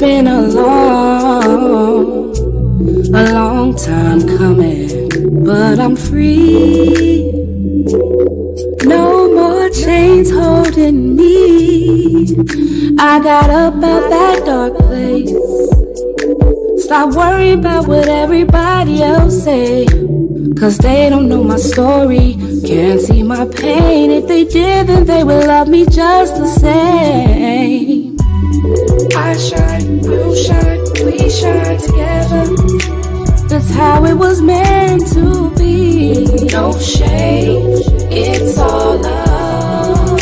been a long time coming, but I'm free. No more chains holding me. I got up out that dark place. Stop worrying about what everybody else say, 'cause they don't know my story, can't see my pain. If they did, then they would love me just the same. I shine, you shine, we shine together. That's how it was meant to be. No shade, it's all love.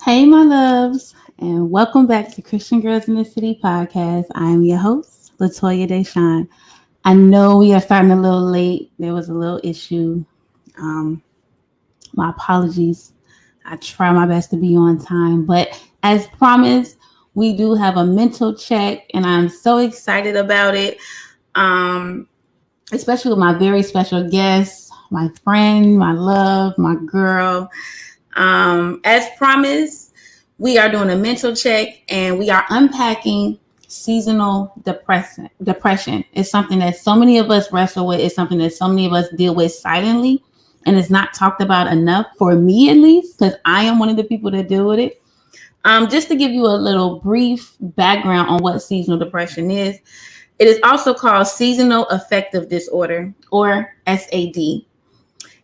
Hey, my loves, and welcome back to Christian Girls in the City podcast. I am your host, LaToya Déshawn. I know we are starting a little late. There was a little issue. My apologies. I try my best to be on time, but as promised, we do have a mental check, and I'm so excited about it. Especially with my very special guest, my friend, my love, my girl. As promised, we are doing a mental check and we are unpacking seasonal depression. It's something that so many of us wrestle with. It's something that so many of us deal with silently, and it's not talked about enough, for me at least, because I am one of the people that deal with it. Just to give you a little brief background on what seasonal depression is, it is also called seasonal affective disorder, or SAD.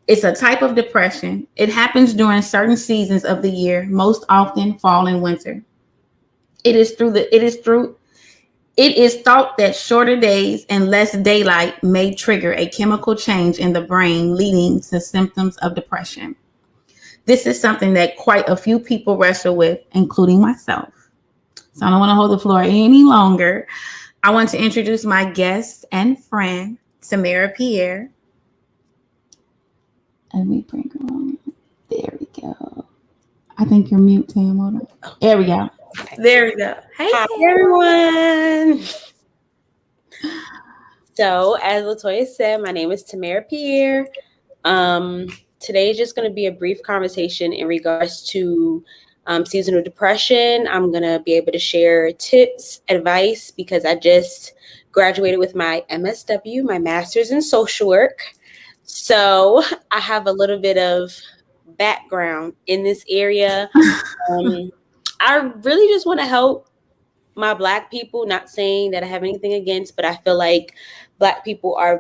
It's a type of depression. It happens during certain seasons of the year, most often fall and winter. It is thought that shorter days and less daylight may trigger a chemical change in the brain, leading to symptoms of depression. This is something that quite a few people wrestle with, including myself. So I don't want to hold the floor any longer. I want to introduce my guest and friend, Tamara Pierre. Let me bring her on. There we go. I think you're mute, Tam. Hold on. There we go. There we go. Hey, hi, everyone. So, as LaToya said, my name is Tamara Pierre. Today is just going to be a brief conversation in regards to seasonal depression. I'm going to be able to share tips, advice, because I just graduated with my MSW, my master's in social work. So I have a little bit of background in this area. I really just want to help my Black people, not saying that I have anything against, but I feel like Black people are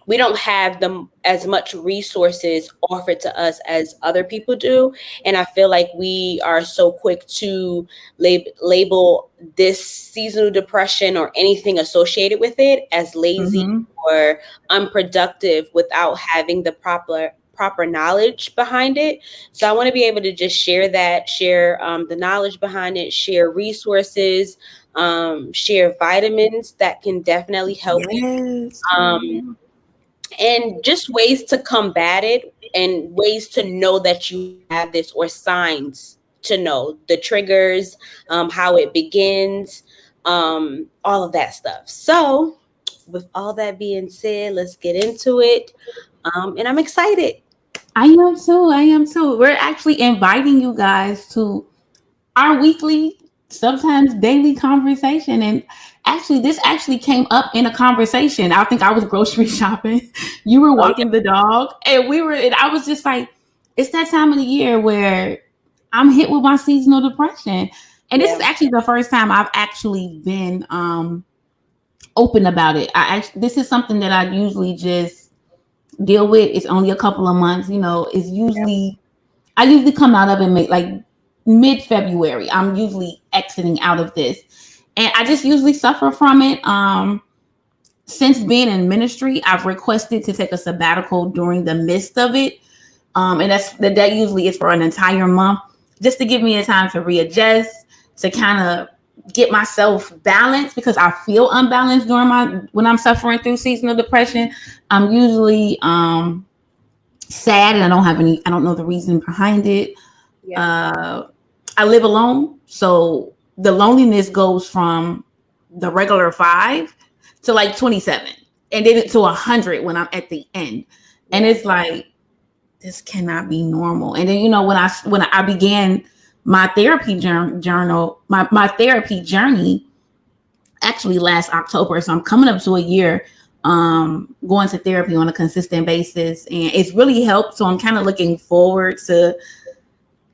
we don't have as much resources offered to us as other people do. And I feel like we are so quick to label this seasonal depression or anything associated with it as lazy or unproductive without having the proper knowledge behind it. So I want to be able to just share the knowledge behind it, share resources, share vitamins that can definitely help you. And just ways to combat it and ways to know that you have this, or signs to know the triggers, how it begins, all of that stuff. So with all that being said, let's get into it. And I'm excited. I am too. We're actually inviting you guys to our weekly, sometimes daily conversation. And actually, this actually came up in a conversation. I think I was grocery shopping. You were walking the dog, and I was just like, it's that time of the year where I'm hit with my seasonal depression. And this is actually the first time I've actually been open about it. This is something that I usually just deal with. It's only a couple of months, I usually come out of it like mid-February. I'm usually exiting out of this, and I just usually suffer from it. Since being in ministry, I've requested to take a sabbatical during the midst of it, and that usually is for an entire month, just to give me a time to readjust, to kind of get myself balanced, because I feel unbalanced when I'm suffering through seasonal depression. I'm usually sad, and I don't know the reason behind it. I live alone, so the loneliness goes from the regular 5 to like 27, and then to 100 when I'm at the end. And it's like, this cannot be normal. And then, when I began my therapy my therapy journey actually last October. So I'm coming up to a year going to therapy on a consistent basis, and it's really helped. So I'm kind of looking forward to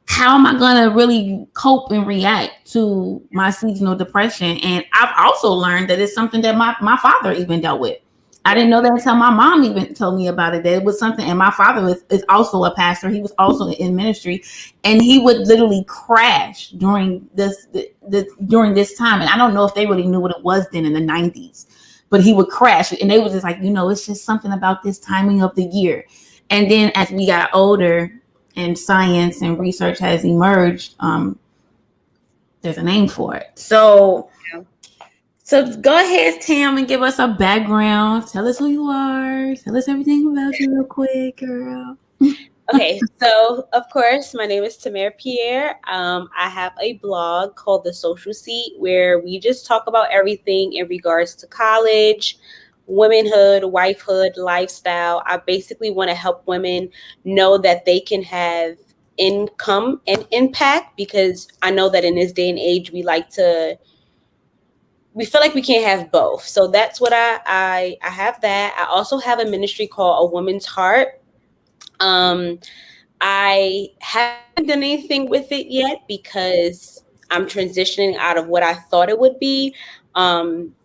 how am I going to really cope and react to my seasonal depression. And I've also learned that it's something that my father even dealt with. I didn't know that until my mom even told me about it. That it was something, and my father is also a pastor. He was also in ministry, and he would literally crash during this time. And I don't know if they really knew what it was then in the 90s, but he would crash, and they was just like, it's just something about this timing of the year. And then as we got older and science and research has emerged, there's a name for it. So go ahead, Tam, and give us a background. Tell us who you are. Tell us everything about you real quick, girl. Okay, so of course, my name is Tamara Pierre. I have a blog called The Social Seat where we just talk about everything in regards to college, womanhood, wifehood, lifestyle. I basically want to help women know that they can have income and impact, because I know that in this day and age, we feel like we can't have both. So that's what I have that. I also have a ministry called A Woman's Heart. I haven't done anything with it yet because I'm transitioning out of what I thought it would be.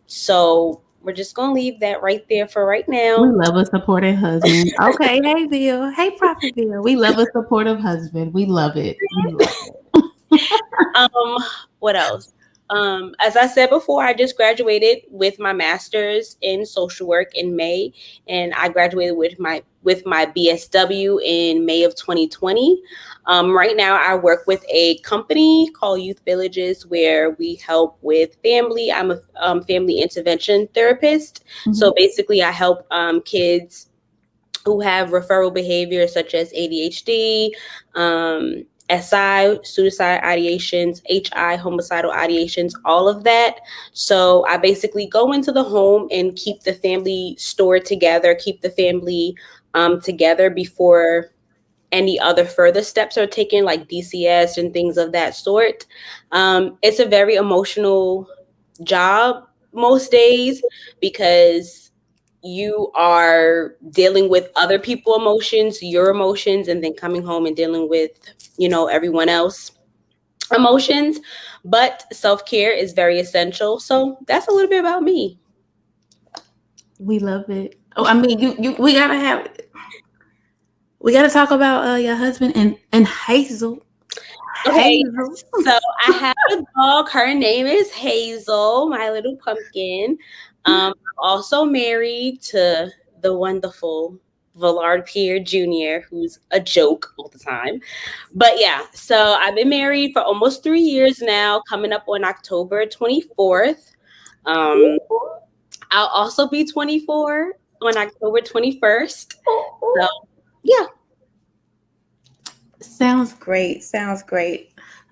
So we're just going to leave that right there for right now. We love a supportive husband. Okay. Hey, Bill. Hey, Prophet Bill. We love a supportive husband. We love it. What else? As I said before, I just graduated with my master's in social work in May, and I graduated with my BSW in May of 2020. Right now, I work with a company called Youth Villages where we help with family. I'm a family intervention therapist. Mm-hmm. So basically, I help kids who have referral behavior such as ADHD, SI, suicide ideations, HI, homicidal ideations, all of that. So I basically go into the home and keep the family stored together, keep the family together before any other further steps are taken, like DCS and things of that sort. It's a very emotional job most days because you are dealing with other people's emotions, your emotions, and then coming home and dealing with, everyone else emotions. But self-care is very essential. So that's a little bit about me. We love it. Oh, I mean, we gotta talk about your husband and Hazel. Okay, so I have a dog. Her name is Hazel, my little pumpkin. I'm also married to the wonderful LaToya Pierre Jr., who's a joke all the time. But yeah, so I've been married for almost 3 years now, coming up on October 24th. I'll also be 24 on October 21st. So yeah. Sounds great.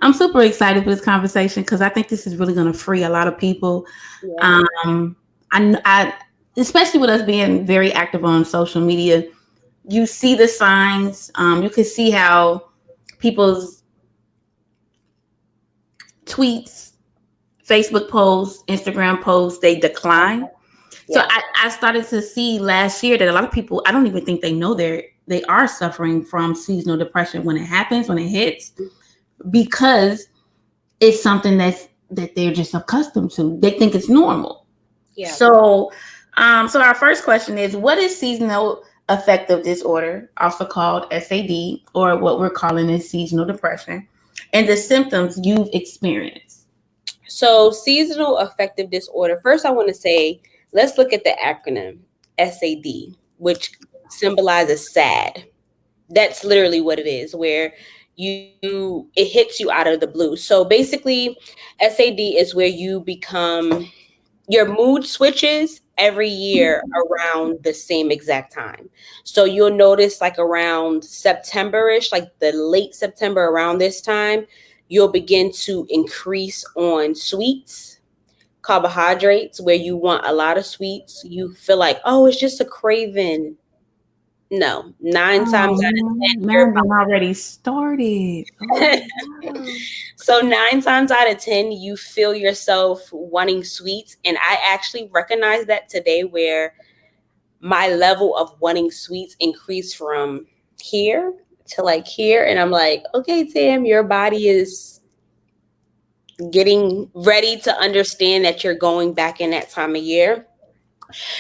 I'm super excited for this conversation because I think this is really going to free a lot of people. Yeah. I especially with us being very active on social media, you see the signs. You can see how people's tweets, Facebook posts, Instagram posts, they decline. Yeah. So I started to see last year that a lot of people, I don't even think they know they are suffering from seasonal depression when it happens, when it hits, because it's something that they're just accustomed to. They think it's normal. Yeah. So our first question is, what is seasonal affective disorder, also called SAD, or what we're calling is seasonal depression, and the symptoms you've experienced? So seasonal affective disorder, first I want to say, let's look at the acronym SAD, which symbolizes sad. That's literally what it is, where it hits you out of the blue. So basically, SAD is where you become, your mood switches every year around the same exact time. So you'll notice like around September-ish, like the late September, around this time, you'll begin to increase on sweets, carbohydrates, where you want a lot of sweets. You feel like, oh, it's just a craving. No, 9 times out of 10, man, been already started. Oh, so 9 times out of 10, you feel yourself wanting sweets. And I actually recognize that today, where my level of wanting sweets increased from here to like here. And I'm like, okay, Tam, your body is getting ready to understand that you're going back in that time of year.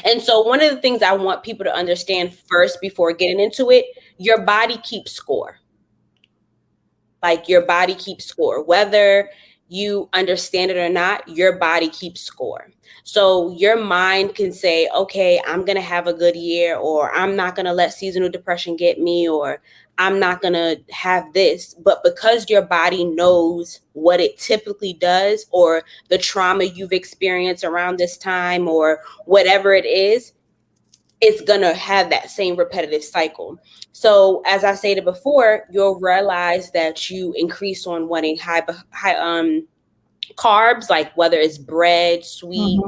And so one of the things I want people to understand first before getting into it, your body keeps score. Like, your body keeps score. Whether you understand it or not, your body keeps score. So your mind can say, okay, I'm going to have a good year, or I'm not going to let seasonal depression get me, or I'm not going to have this. But because your body knows what it typically does, or the trauma you've experienced around this time, or whatever it is, it's going to have that same repetitive cycle. So as I stated before, you'll realize that you increase on wanting high carbs, like whether it's bread, sweets,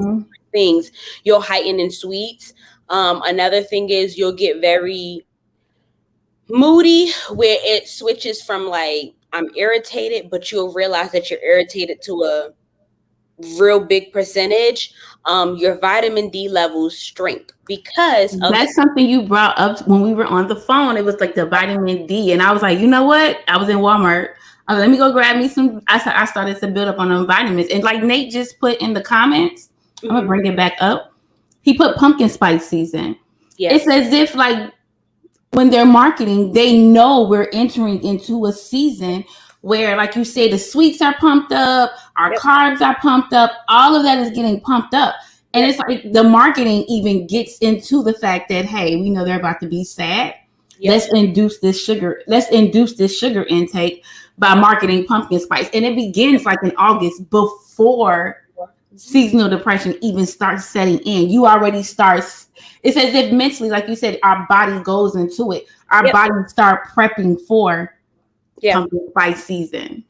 things, you'll heighten in sweets. Another thing is you'll get very moody, where it switches from like, I'm irritated, but you'll realize that you're irritated to a real big percentage. Your vitamin D levels shrink because of that's something you brought up when we were on the phone. It was like the vitamin D, and I was like, you know what? I was in Walmart. I was like, let me go grab me some. I started to build up on them vitamins, and like Nate just put in the comments, I'm gonna bring it back up. He put pumpkin spice season. Yes. It's as if like when they're marketing, they know we're entering into a season where, like you say, the sweets are pumped up, our carbs are pumped up, all of that is getting pumped up. And it's like the marketing even gets into the fact that, hey, we know they're about to be sad. Let's induce this sugar intake by marketing pumpkin spice. And it begins like in August, before seasonal depression even starts setting in. You already start, it's as if mentally, like you said, our body goes into it. Our body start prepping for pumpkin spice season.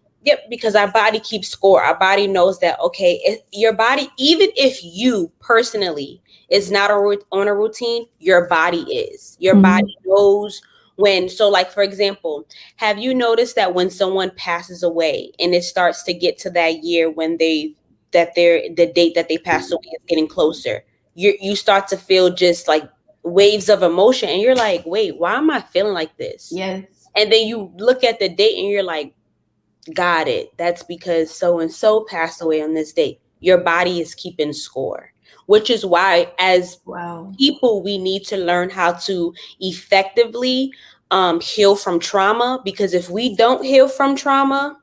Because our body keeps score. Our body knows that, okay, your body, even if you personally is not on a routine, your body is. Your body knows when. So like, for example, have you noticed that when someone passes away and it starts to get to that year when the date that they passed away is getting closer, you start to feel just like waves of emotion, and you're like, wait, why am I feeling like this? Yes. And then you look at the date and you're like, got it. That's because so-and-so passed away on this date. Your body is keeping score, which is why as people, we need to learn how to effectively heal from trauma, because if we don't heal from trauma,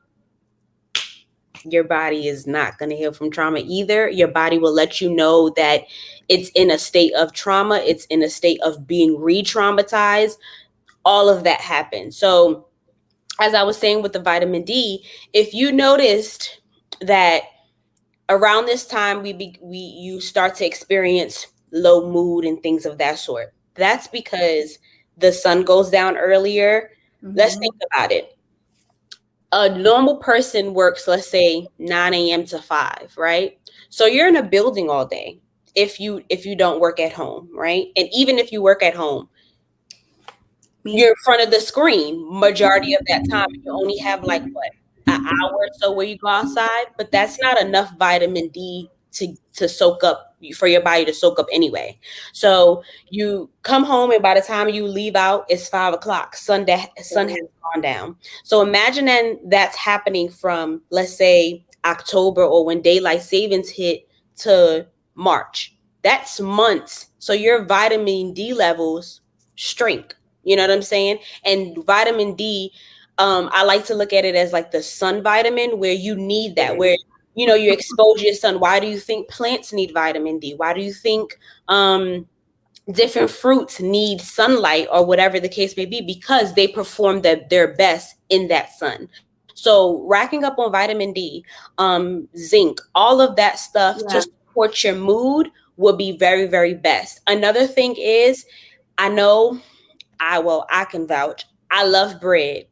your body is not going to heal from trauma either. Your body will let you know that it's in a state of trauma. It's in a state of being re-traumatized. All of that happens. So as I was saying with the vitamin D, if you noticed that around this time you start to experience low mood and things of that sort, that's because the sun goes down earlier. Let's think about it. A normal person works, let's say 9 a.m. to 5, right? So you're in a building all day if you don't work at home, right? And even if you work at home, you're in front of the screen majority of that time. You only have like an hour or so where you go outside, but that's not enough vitamin D to soak up, for your body to soak up anyway. So you come home, and by the time you leave out, it's 5 o'clock. Sun has gone down. So imagine then that's happening from, let's say, October, or when daylight savings hit, to March. That's months. So your vitamin D levels shrink. You know what I'm saying? And vitamin D, I like to look at it as like the sun vitamin, where you need that, where, you expose your sun. Why do you think plants need vitamin D? Why do you think different fruits need sunlight, or whatever the case may be? Because they perform their best in that sun. So racking up on vitamin D, zinc, all of that stuff to support your mood will be very, very best. Another thing is, I can vouch, I love bread.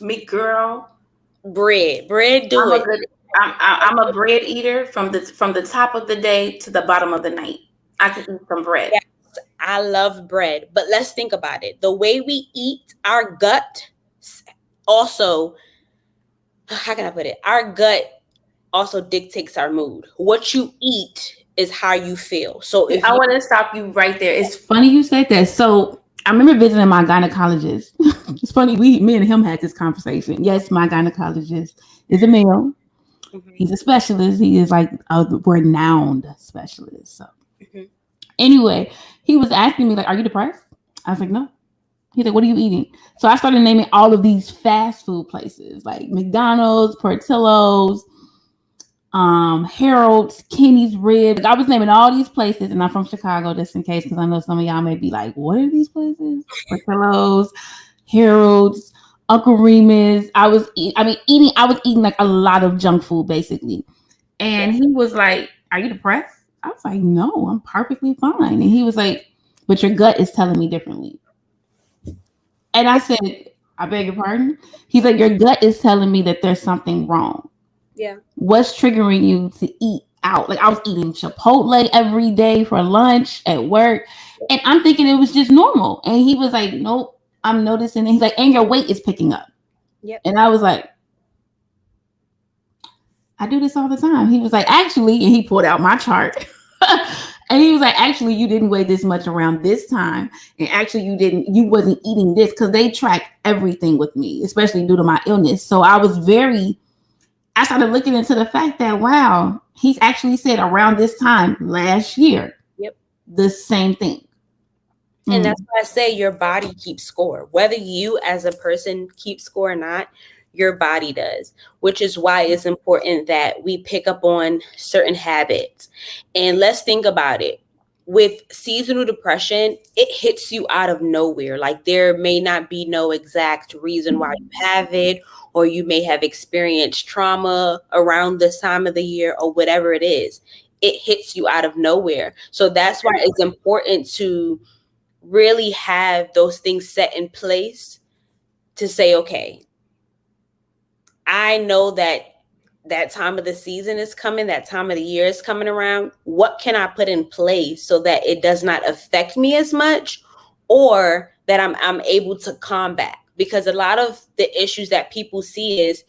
Me, girl. Bread do it. I'm a bread eater from the top of the day to the bottom of the night. I can eat some bread. Yes, I love bread, but let's think about it. The way we eat, our gut also, how can I put it? Our gut also dictates our mood. What you eat is how you feel. So if I want to stop you right there. It's funny you said that. So I remember visiting my gynecologist. It's funny, me and him had this conversation. Yes, my gynecologist is a male. He's a specialist. He is like a renowned specialist. So anyway, he was asking me like, "Are you depressed?" I was like, "No." He's like, "What are you eating?" So I started naming all of these fast food places like McDonald's, Portillo's, Harold's, Kenny's Rib. Like, I was naming all these places, and I'm from Chicago, just in case, because I know some of y'all may be like, "What are these places?" Portillo's, Harold's, Uncle Remus. I was eating like a lot of junk food, basically. And he was like, "Are you depressed?" I was like, "No, I'm perfectly fine." And he was like, "But your gut is telling me differently." And I said, "I beg your pardon?" He's like, "Your gut is telling me that there's something wrong." Yeah. What's triggering you to eat out? Like, I was eating Chipotle every day for lunch at work, and I'm thinking it was just normal. And he was like, "Nope, I'm noticing." And he's like, "And your weight is picking up." Yep. And I was like, "I do this all the time." He was like, "Actually," and he pulled out my chart. And he was like, "Actually, you didn't weigh this much around this time. And actually you wasn't eating this," because they track everything with me, especially due to my illness. So I started looking into the fact that, wow, he's actually said around this time last year, the same thing. And that's why I say your body keeps score. Whether you as a person keep score or not, your body does, which is why it's important that we pick up on certain habits. And let's think about it. With seasonal depression, it hits you out of nowhere. Like, there may not be no exact reason why you have it, or you may have experienced trauma around this time of the year, or whatever it is. It hits you out of nowhere. So that's why it's important to really have those things set in place to say, okay, I know that time of the season is coming, that time of the year is coming around. What can I put in place so that it does not affect me as much, or that I'm able to combat? Because a lot of the issues that people see is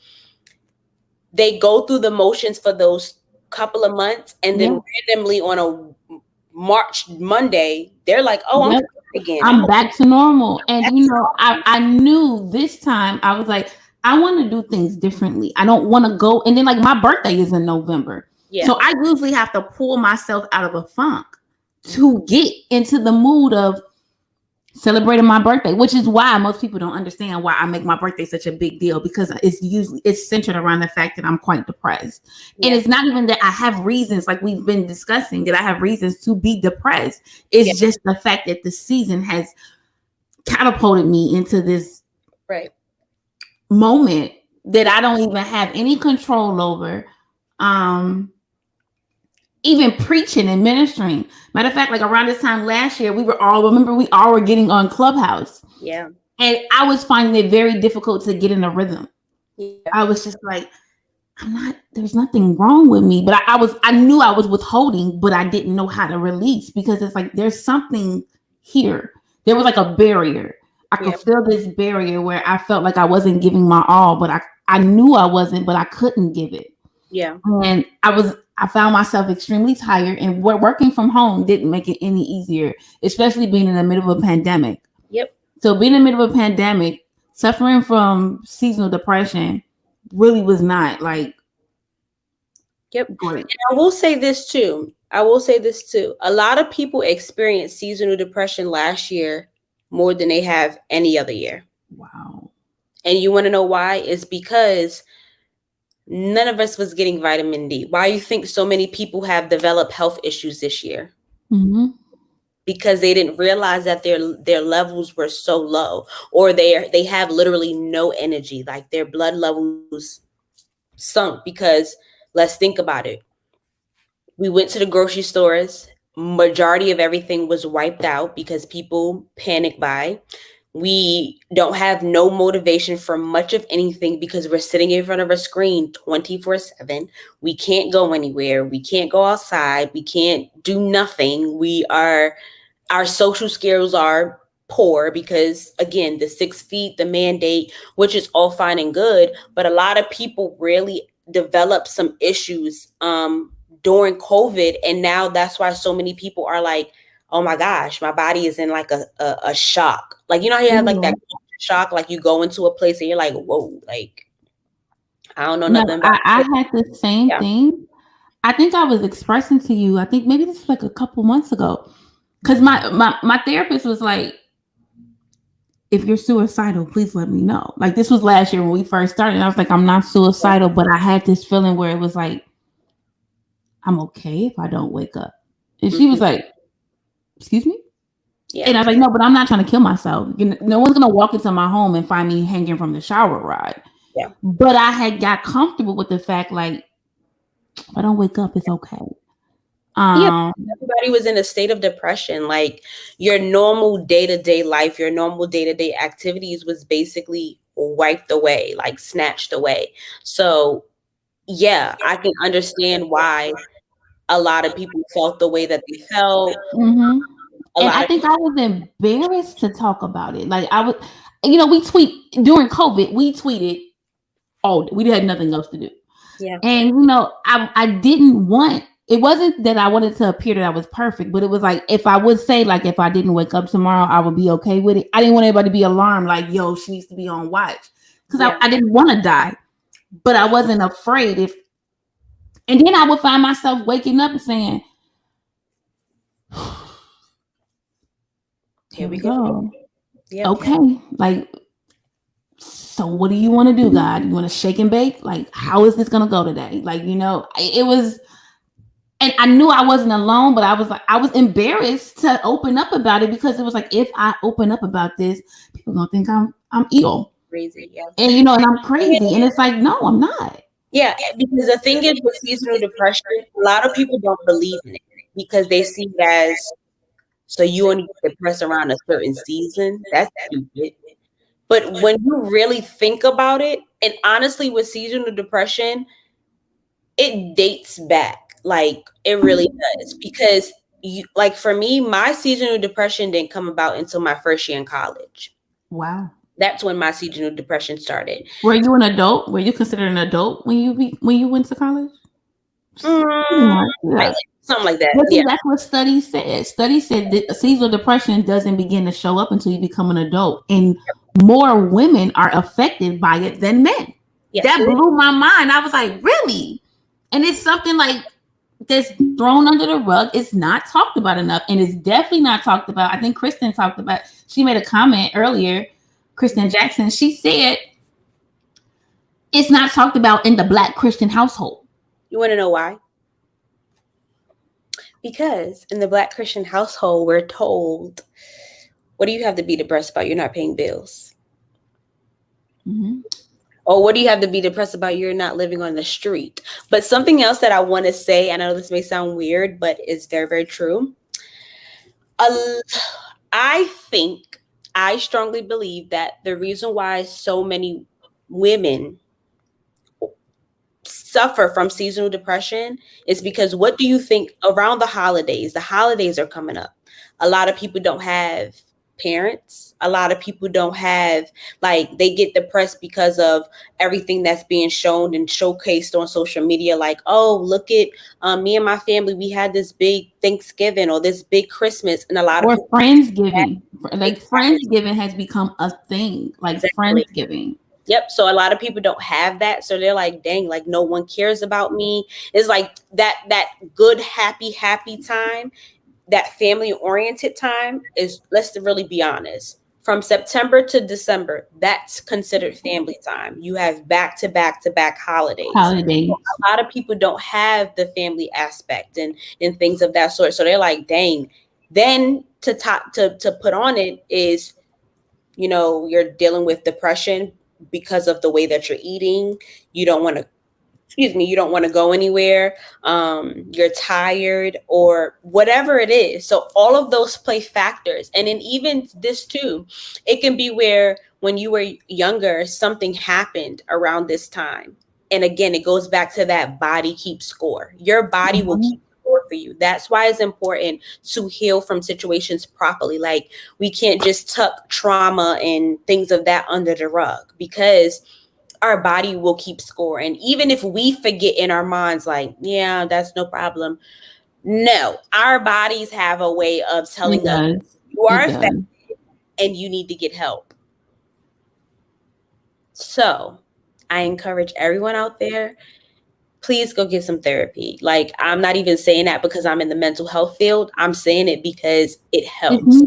they go through the motions for those couple of months, and then randomly on a March Monday, they're like, "Oh, I'm again. I'm back to normal." And I knew this time, I was like, I want to do things differently. I don't want to go. And then, like, my birthday is in November. Yeah. So I usually have to pull myself out of a funk to get into the mood of celebrating my birthday, which is why most people don't understand why I make my birthday such a big deal, because it's centered around the fact that I'm quite depressed. And it's not even that I have reasons, like we've been discussing, that I have reasons to be depressed. It's just the fact that the season has catapulted me into this moment that I don't even have any control over. Even preaching and ministering. Matter of fact, like around this time last year, we all were getting on Clubhouse. Yeah. And I was finding it very difficult to get in a rhythm. Yeah. I was just like, there's nothing wrong with me. But I knew I was withholding, but I didn't know how to release, because it's like, there's something here. There was like a barrier. I could feel this barrier where I felt like I wasn't giving my all, but I knew I wasn't, but I couldn't give it. Yeah. And I found myself extremely tired, and working from home didn't make it any easier, especially being in the middle of a pandemic. Yep. So being in the middle of a pandemic, suffering from seasonal depression really was not like. Yep. Great. And I will say this too. A lot of people experienced seasonal depression last year more than they have any other year. Wow. And you want to know why? It's because none of us was getting vitamin D. Why you think so many people have developed health issues this year? Mm-hmm. Because they didn't realize that their levels were so low, or they have literally no energy, like their blood levels sunk. Because let's think about it. We went to the grocery stores. Majority of everything was wiped out because people panic buy. We don't have no motivation for much of anything because we're sitting in front of a screen 24/7. We can't go anywhere. We can't go outside. We can't do nothing. Our social skills are poor because, again, the 6 feet, the mandate, which is all fine and good, but a lot of people really developed some issues during COVID, and now that's why so many people are like, oh my gosh, my body is in like a shock. Like, you know how you have like that shock, like you go into a place and you're like, whoa, like I don't know nothing about I it. had the same thing. I think I was expressing to you, I think maybe this was like a couple months ago. Because my therapist was like, if you're suicidal, please let me know. Like, this was last year when we first started. And I was like, I'm not suicidal, but I had this feeling where it was like, I'm okay if I don't wake up. And she was like, excuse me? Yeah. And I was like, no, but I'm not trying to kill myself. No one's going to walk into my home and find me hanging from the shower rod. Yeah. But I had got comfortable with the fact, like, if I don't wake up, it's okay. Everybody was in a state of depression. Like, your normal day-to-day life, your normal day-to-day activities was basically wiped away, like snatched away. So yeah, I can understand why a lot of people felt the way that they felt. And I think I was embarrassed to talk about it. Like, I was, we tweet during COVID, we tweeted all day. We had nothing else to do. Yeah. And I didn't want, it wasn't that I wanted to appear that I was perfect, but it was like, if I would say, like, if I didn't wake up tomorrow, I would be okay with it. I didn't want everybody to be alarmed, like, yo, she needs to be on watch. Because I didn't want to die, but I wasn't afraid and then I would find myself waking up and saying, here we go. Yep. Okay. Like, so what do you want to do, God? You want to shake and bake? Like, how is this going to go today? Like, it was, and I knew I wasn't alone, but I was embarrassed to open up about it because it was like, if I open up about this, people are going to think I'm evil. Crazy. Yeah. And, and I'm crazy. And it's like, no, I'm not. Yeah. Because the thing is with seasonal depression, a lot of people don't believe in it because they see it as, so you only get depressed around a certain season. That's stupid. But when you really think about it, and honestly, with seasonal depression, it dates back. Like, it really does. Because, like, for me, my seasonal depression didn't come about until my first year in college. Wow. That's when my seasonal depression started. Were you an adult? Were you considered an adult when you went to college? Yeah. Something like that. But that's what studies said. Studies said that seasonal depression doesn't begin to show up until you become an adult. And more women are affected by it than men. Yes. That blew my mind. I was like, really? And it's something like that's thrown under the rug. It's not talked about enough. And it's definitely not talked about. I think Kristen talked about, she made a comment earlier, Kristen Jackson. She said, it's not talked about in the Black Christian household. You want to know why? Because in the Black Christian household, we're told, what do you have to be depressed about? You're not paying bills. Mm-hmm. Or what do you have to be depressed about? You're not living on the street. But something else that I want to say, I know this may sound weird, but it's very, very true. I strongly believe that the reason why so many women suffer from seasonal depression is because, what do you think, around the holidays are coming up. A lot of people don't have parents. A lot of people don't have, like, they get depressed because of everything that's being shown and showcased on social media. Like, oh, look at me and my family. We had this big Thanksgiving or this big Christmas, and a lot of people Friendsgiving. Like, Friendsgiving has become a thing. Like, exactly. Friendsgiving. Yep. So a lot of people don't have that. So they're like, dang, like, no one cares about me. It's like that good, happy time, that family oriented time is, let's really be honest, from September to December, that's considered family time. You have back to back holidays. So a lot of people don't have the family aspect and things of that sort. So they're like, dang. Then to put on it is, you're dealing with depression because of the way that you're eating. You don't want to you don't want to go anywhere, you're tired, or whatever it is. So all of those play factors. And then even this too, it can be where when you were younger, something happened around this time. And again, it goes back to that body keeps score. Your body will keep score for you. That's why it's important to heal from situations properly. Like, we can't just tuck trauma and things of that under the rug, because our body will keep score. And even if we forget in our minds, like, yeah, that's no problem. No, our bodies have a way of telling us you are affected and you need to get help. So I encourage everyone out there, please go get some therapy. Like, I'm not even saying that because I'm in the mental health field. I'm saying it because it helps.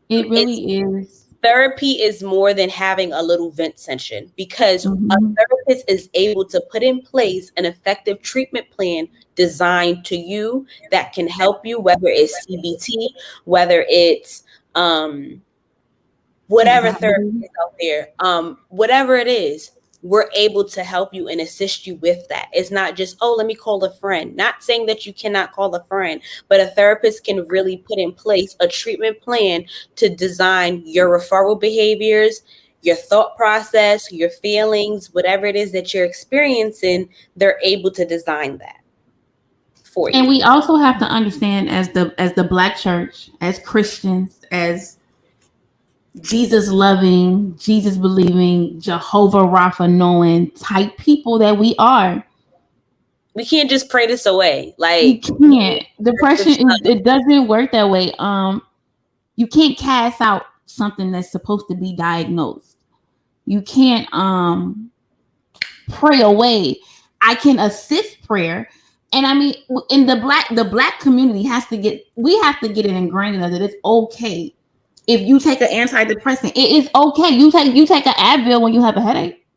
It really is. Therapy is more than having a little vent session, because a therapist is able to put in place an effective treatment plan designed to you that can help you, whether it's CBT, whether it's whatever therapy is out there, whatever it is, we're able to help you and assist you with that. It's not just, oh, let me call a friend. Not saying that you cannot call a friend, but a therapist can really put in place a treatment plan to design your referral behaviors, your thought process, your feelings, whatever it is that you're experiencing. They're able to design that for you. And we also have to understand, as the Black church, as Christians, as Jesus loving, Jesus believing, Jehovah Rapha knowing type people that we are. We can't just pray this away. Like, you can't. Depression it doesn't work that way. You can't cast out something that's supposed to be diagnosed. You can't pray away. I can assist prayer. And I mean, in the black community we have to get it ingrained that it's okay. If you take an antidepressant, it is okay. You take an Advil when you have a headache.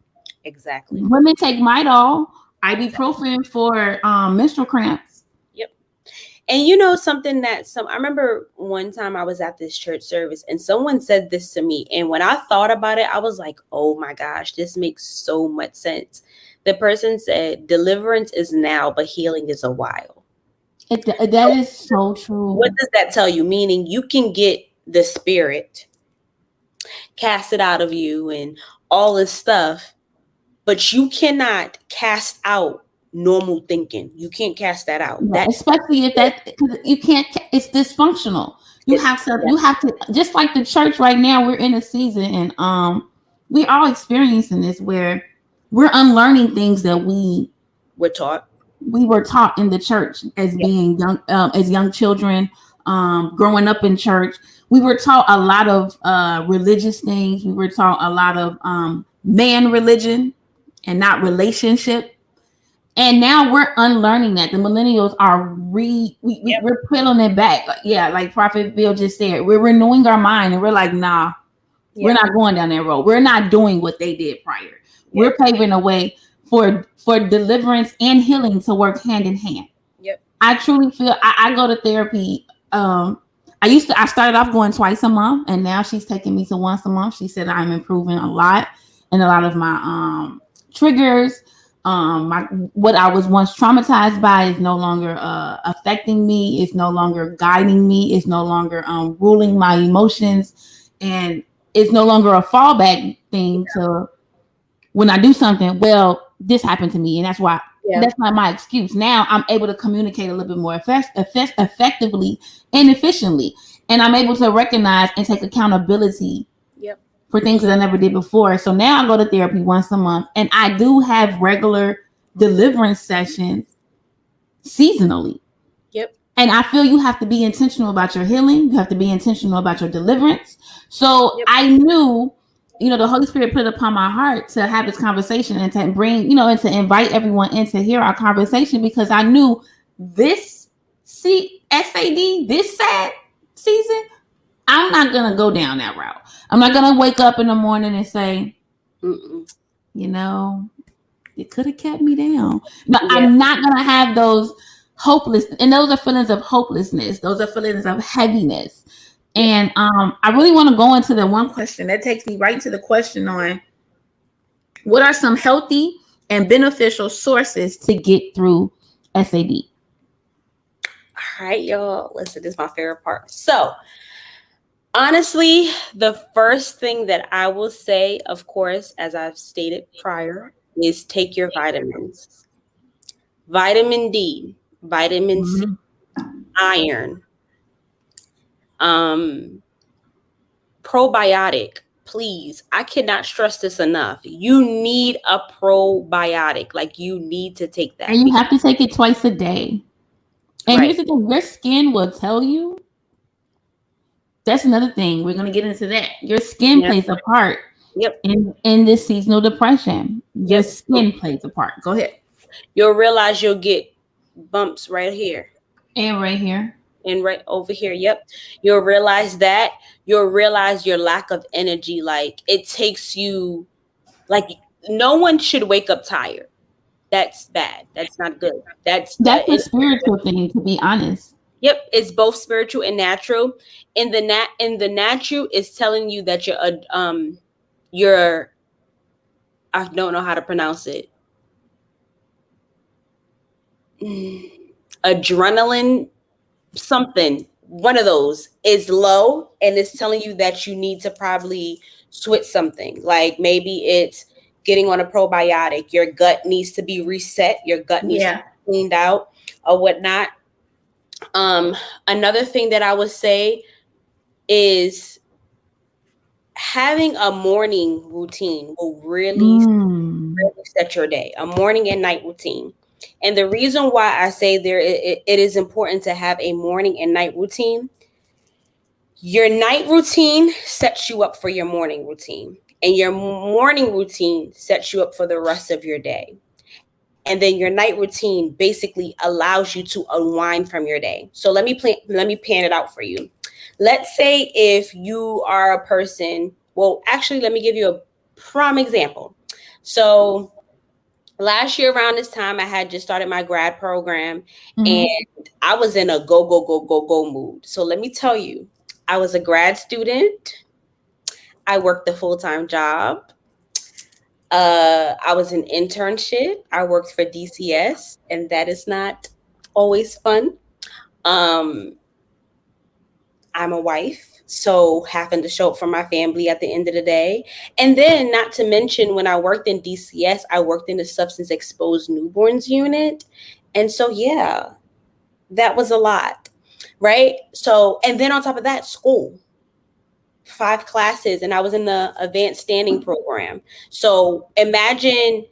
Exactly. Women take Midol, ibuprofen for menstrual cramps. Yep. And you know something I remember one time I was at this church service and someone said this to me. And when I thought about it, I was like, oh my gosh, this makes so much sense. The person said, deliverance is now, but healing is a while. That is so true. What does that tell you? Meaning you can get the spirit, cast it out of you and all this stuff, but you cannot cast out normal thinking. You can't cast that out. Yeah, especially if you can't, it's dysfunctional. You have to, just like the church right now, we're in a season and we're all experiencing this where we're unlearning things that we were taught in the church as being young, as young children, growing up in church. We were taught a lot of religious things. We were taught a lot of man religion and not relationship. And now we're unlearning that. The millennials are we're peeling it back. Like Prophet Bill just said, we're renewing our mind and we're like, nah, we're not going down that road. We're not doing what they did prior. We're paving a way for deliverance and healing to work hand in hand. Yep. I truly feel I go to therapy. I started off going twice a month, and now she's taking me to once a month. She said I'm improving a lot, and a lot of my triggers, what I was once traumatized by is no longer affecting me. It's no longer guiding me. It's no longer ruling my emotions, and it's no longer a fallback thing to when I do something. Well, this happened to me, and that's why. That's not my excuse. Now I'm able to communicate a little bit more effectively and efficiently. And I'm able to recognize and take accountability for things that I never did before. So now I go to therapy once a month, and I do have regular deliverance sessions seasonally. Yep. And I feel you have to be intentional about your healing. You have to be intentional about your deliverance. So I knew, the Holy Spirit put it upon my heart to have this conversation and to bring, and to invite everyone in to hear our conversation, because I knew this SAD, this sad season, I'm not going to go down that route. I'm not going to wake up in the morning and say, it could have kept me down. But I'm not going to have those hopeless, and those are feelings of hopelessness. Those are feelings of heaviness. And I really want to go into the one question that takes me right to the question on what are some healthy and beneficial sources to get through SAD. All right, y'all. Listen, this is my favorite part. So, honestly, the first thing that I will say, of course, as I've stated prior, is take your vitamins. Vitamin D, vitamin C, iron, probiotic. Please, I cannot stress this enough. You need a probiotic. Like, you need to take that. And you have to take it twice a day. And here's the thing, your skin will tell you. That's another thing. We're going to get into that. Your skin plays a part in this seasonal depression. Your skin plays a part. Go ahead. You'll realize you'll get bumps right here. And right here. And right over here. Yep. You'll realize that. You'll realize your lack of energy. Like, it takes you, like, no one should wake up tired. That's bad. That's not good. That's a spiritual thing, to be honest. Yep, it's both spiritual and natural. In the natural is telling you that you're I don't know how to pronounce it. Adrenaline something, one of those is low, and it's telling you that you need to probably switch something. Like, maybe it's getting on a probiotic. Your gut needs to be reset. Your gut needs to be cleaned out or whatnot. Another thing that I would say is having a morning routine will really set your day, a morning and night routine. And the reason why I say it is important to have a morning and night routine, your night routine sets you up for your morning routine, and your morning routine sets you up for the rest of your day. And then your night routine basically allows you to unwind from your day. So let me pan it out for you. Let's say if you are a person, well, actually, let me give you a prime example. So last year around this time, I had just started my grad program, and I was in a go mood. So let me tell you, I was a grad student. I worked a full-time job. I was in internship. I worked for DCS, and that is not always fun. I'm a wife, so having to show up for my family at the end of the day. And then, not to mention, when I worked in DCS, I worked in the substance exposed newborns unit. And so, yeah, that was a lot, right? So, and then on top of that, school. 5 classes, and I was in the advanced standing program. So imagine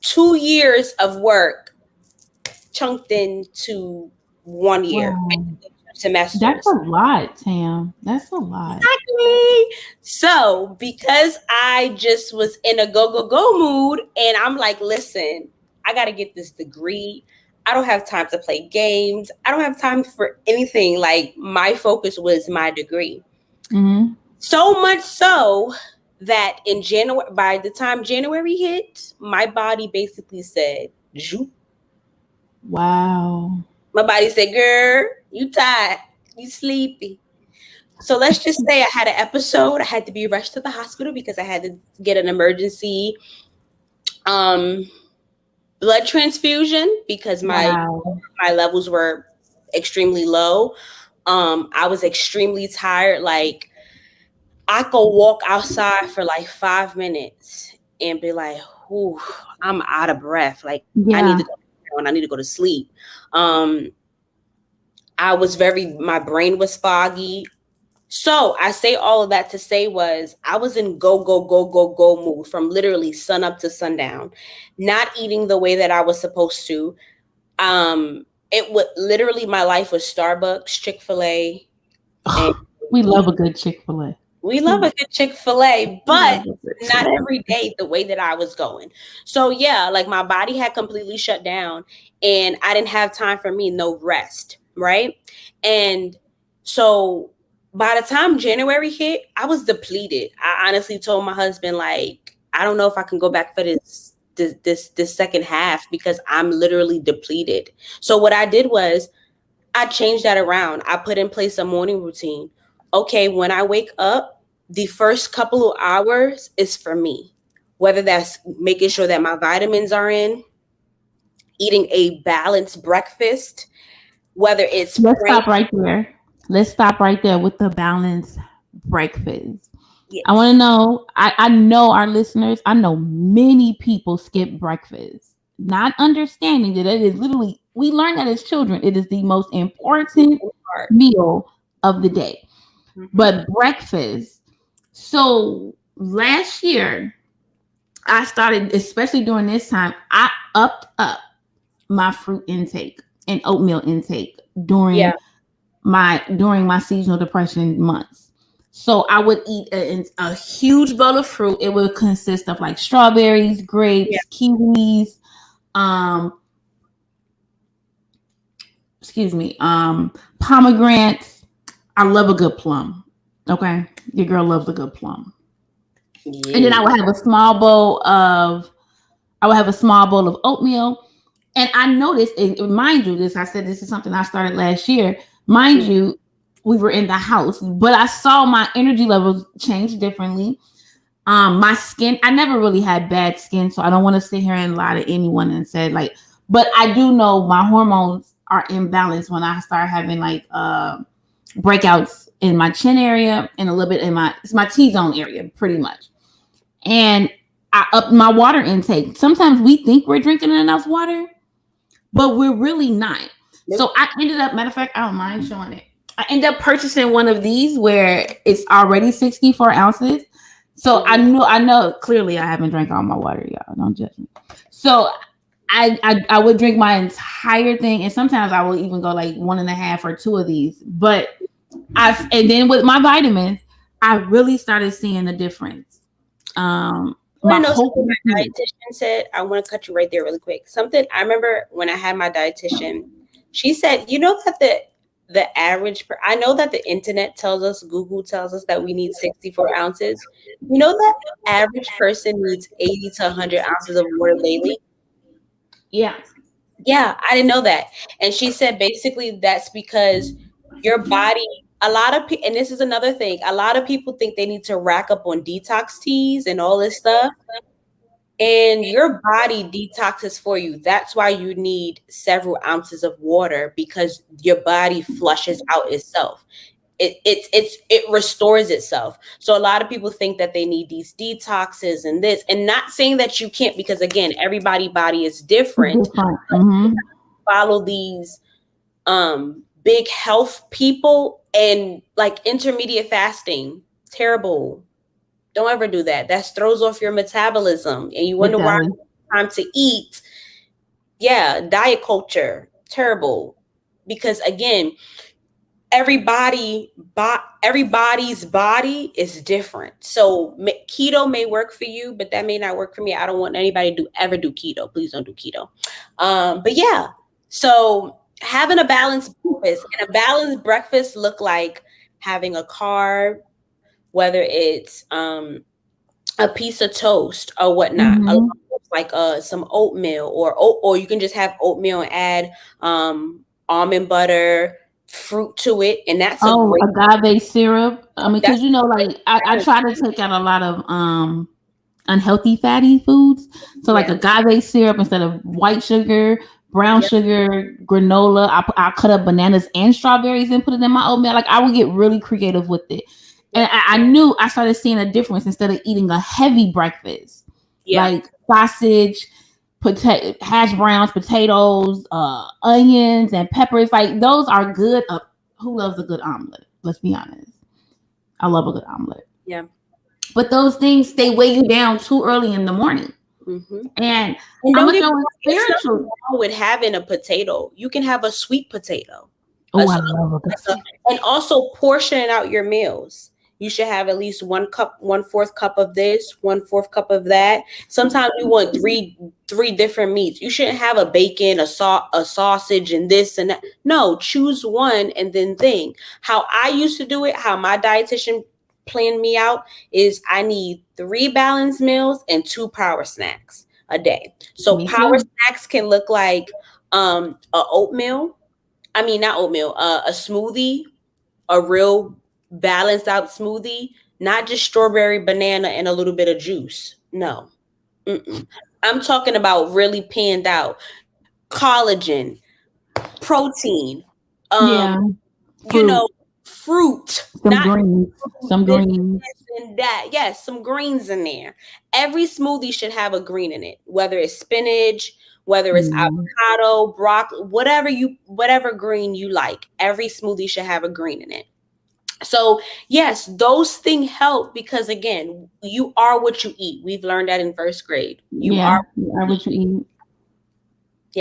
2 years of work chunked into 1 year. Wow. Semesters. That's a lot, Tam. That's a lot. Exactly. So because I just was in a go mood, and I'm like, listen, I got to get this degree. I don't have time to play games. I don't have time for anything. Like, my focus was my degree. So much so that in January, by the time January hit, my body basically said, Zoop. Wow. My body said, girl, you tired, you sleepy. So let's just say I had an episode. I had to be rushed to the hospital because I had to get an emergency blood transfusion because my levels were extremely low. I was extremely tired. Like, I could walk outside for like 5 minutes and be like, "Ooh, I'm out of breath. Like, I need to go down. I need to go to sleep." My brain was foggy. So I say all of that to say I was in go mood from literally sun up to sundown, not eating the way that I was supposed to. It would literally, my life was Starbucks, Chick-fil-A. We love a good Chick-fil-A. We love a good Chick-fil-A, but not every day the way that I was going. So yeah, like, my body had completely shut down, and I didn't have time for me, no rest, right? And so by the time January hit, I was depleted. I honestly told my husband, like, I don't know if I can go back for this second half because I'm literally depleted. So what I did was I changed that around. I put in place a morning routine. Okay, when I wake up, the first couple of hours is for me. whether that's making sure that my vitamins are in, eating a balanced breakfast, whether it's Let's stop right there. Let's stop right there with the balanced breakfast. Yes. I want to know, I know our listeners, I know many people skip breakfast, not understanding that it is literally, we learned that as children, it is the most important meal of the day. Mm-hmm. But breakfast, so last year, I started, especially during this time, I upped up my fruit intake and oatmeal intake during my seasonal depression months. So I would eat a huge bowl of fruit. It would consist of like strawberries, grapes, kiwis, pomegranates. I love a good plum. Okay, your girl loves a good plum. Yeah. And then I would have a small bowl of oatmeal. And I noticed, and mind you, I said this is something I started last year. Mind you, we were in the house, but I saw my energy levels change differently. My skin, I never really had bad skin, so I don't want to sit here and lie to anyone and say like, but I do know my hormones are imbalanced when I start having like breakouts in my chin area and a little bit in my T-zone area, pretty much. And I upped my water intake. Sometimes we think we're drinking enough water, but we're really not. Nope. So I ended up, matter of fact, I don't mind showing it. I ended up purchasing one of these where it's already 64 ounces. So I know clearly I haven't drank all my water, y'all. Don't judge me. So I would drink my entire thing, and sometimes I will even go like 1.5 or 2 of these. But and then with my vitamins, I really started seeing a difference. My dietitian said, I want to cut you right there really quick. Something I remember when I had my dietitian, she said, you know that the average, I know that the internet tells us, Google tells us that we need 64 ounces. You know that the average person needs 80 to 100 ounces of water daily? Yeah. Yeah, I didn't know that. And she said basically that's because your body, a lot of people, and this is another thing, a lot of people think they need to rack up on detox teas and all this stuff. And your body detoxes for you. That's why you need several ounces of water, because your body flushes out itself. It restores itself. So a lot of people think that they need these detoxes and this, and not saying that you can't, because again, everybody's body is different. Mm-hmm. Follow these big health people, and like intermediate fasting, terrible. Don't ever do that. That throws off your metabolism, and you wonder why it's time to eat. Yeah, diet culture, terrible. Because again, everybody's body is different. So keto may work for you, but that may not work for me. I don't want anybody to ever do keto. Please don't do keto. But yeah, so having a balanced breakfast, and a balanced breakfast look like having a carb, whether it's a piece of toast or whatnot, like some oatmeal, or you can just have oatmeal and add almond butter, fruit to it, and that's agave syrup. I mean, because like I try to take out a lot of unhealthy fatty foods, so like agave syrup instead of white sugar, brown sugar, granola. I cut up bananas and strawberries and put it in my oatmeal. Like I would get really creative with it. And I knew I started seeing a difference instead of eating a heavy breakfast, like sausage, hash browns, potatoes, onions, and peppers. Like those are good. Who loves a good omelet? Let's be honest. I love a good omelet. Yeah. But those things, they weigh you down too early in the morning. Mm-hmm. And don't get spiritual wrong with having a potato. You can have a sweet potato. Oh, I love a good potato. And also portioning out your meals. You should have at least 1/4 cup of this, 1/4 cup of that. Sometimes you want three different meats. You shouldn't have a bacon, a sausage, and this and that. No, choose one and then think. How I used to do it, how my dietitian planned me out, is I need 3 balanced meals and 2 power snacks a day. So power snacks can look like a smoothie, a real balanced out smoothie, not just strawberry, banana, and a little bit of juice. No, I'm talking about really panned out. Collagen, protein, Yeah, you fruit, know, fruit, some not greens, some this greens. and that. Yes, some greens in there. Every smoothie should have a green in it, whether it's spinach, whether it's Mm. avocado, broccoli, whatever green you like. Every smoothie should have a green in it. So yes, those things help because again, you are what you eat. We've learned that in first grade. You Yeah, are you are what you eat.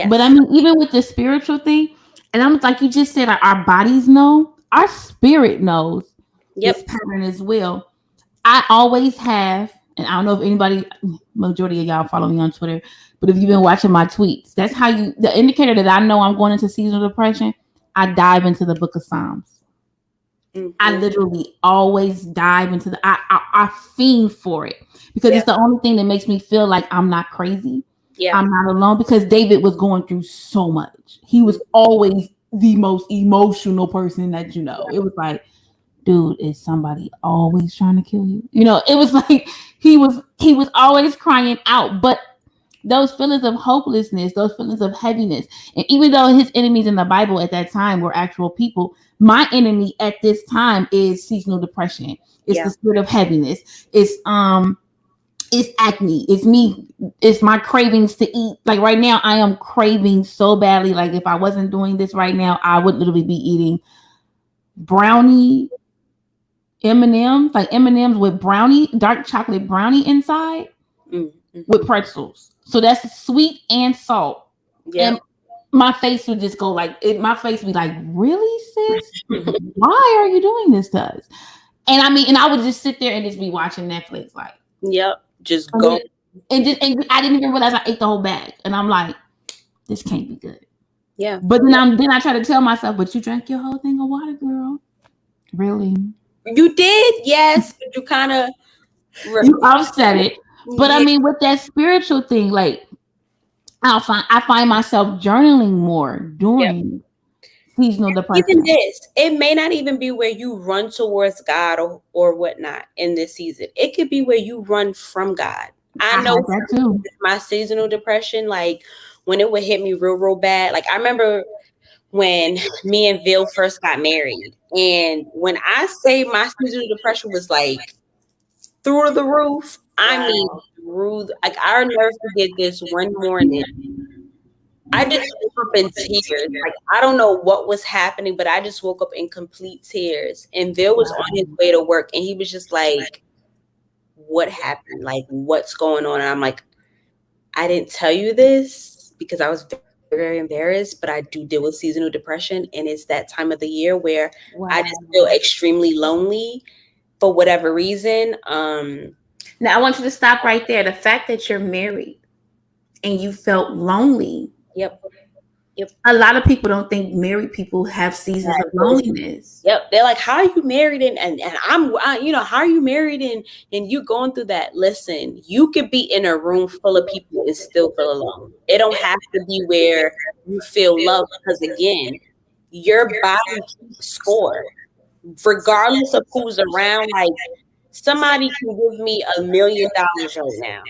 But I yes. mean, even with the spiritual thing, and I'm like you just said, like, our bodies know, our spirit knows this Yep. pattern as well. I always have, and I don't know if anybody, majority of y'all follow me on Twitter, but if you've been watching my tweets, that's how the indicator that I know I'm going into seasonal depression, I dive into the book of Psalms. I Mm-hmm. literally always dive into I fiend for it because it's Yep. the only thing that makes me feel like I'm not crazy. Yep. I'm not alone because David was going through so much. He was always the most emotional person that you know. It was like, dude, is somebody always trying to kill you? You know, it was like he was always crying out, but those feelings of hopelessness, those feelings of heaviness. And even though his enemies in the Bible at that time were actual people, my enemy at this time is seasonal depression. It's Yeah. the spirit of heaviness. It's acne. It's me. It's my cravings to eat. Like right now, I am craving so badly. Like if I wasn't doing this right now, I would literally be eating brownie M&Ms, like M&Ms with brownie, dark chocolate brownie inside Mm-hmm. with pretzels. So that's sweet and salt. Yep. And my face would just go like, my face would be like, really, sis? Why are you doing this to us? And I mean, and I would just sit there and just be watching Netflix, like, Yep. Just and, go. then, and I didn't even realize I ate the whole bag. And I'm like, this can't be good. Yeah. But then I try to tell myself, but you drank your whole thing of water, girl. Really? You did, yes, but you kind of You offset it. But I yeah. mean, with that spiritual thing, like I find myself journaling more Yep. during seasonal Even depression. this, it may not even be where you run towards God or whatnot in this season. It could be where you run from God. I I know had that too. my seasonal depression, like when it would hit me real bad. Like I remember when me and Bill first got married, and when I say my seasonal depression was like through the roof, I mean like I'll never forget this one morning. I just woke up in tears. Like I don't know what was happening, but I just woke up in complete tears. And Bill was on his way to work, and he was just like, "What happened? Like, what's going on?" And I'm like, "I didn't tell you this because I was very embarrassed, but I do deal with seasonal depression, and it's that time of the year where I just feel extremely lonely for whatever reason." Now I want you to stop right there. The fact that you're married and you felt lonely. Yep. Yep. A lot of people don't think married people have seasons of loneliness. Yep. They're like, how are you married? And how are you married and you going through that? Listen, you could be in a room full of people and still feel alone. It don't have to be where you feel loved because again, your body keeps score. Regardless of who's around, like somebody can give me $1 million right now.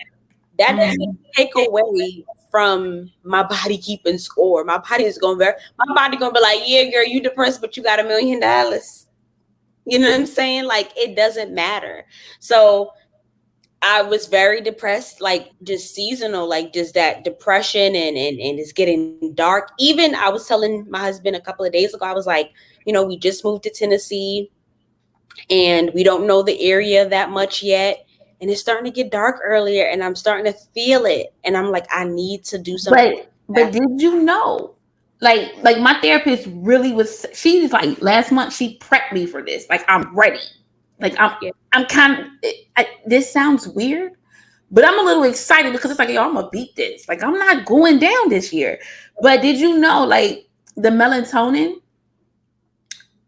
That doesn't take away from my body keeping score. My body gonna be like, yeah, girl, you depressed, but you got $1 million. You know what I'm saying? Like it doesn't matter. So I was very depressed, like just seasonal, like just that depression and it's getting dark. Even I was telling my husband a couple of days ago, I was like, we just moved to Tennessee and we don't know the area that much yet. And it's starting to get dark earlier and I'm starting to feel it. And I'm like, I need to do something. But did you know? Like my therapist really was, she's like, last month she prepped me for this. Like I'm ready. Like I'm kind of, this sounds weird, but I'm a little excited because it's like, yo, I'm gonna beat this. Like I'm not going down this year. But did you know, like the melatonin,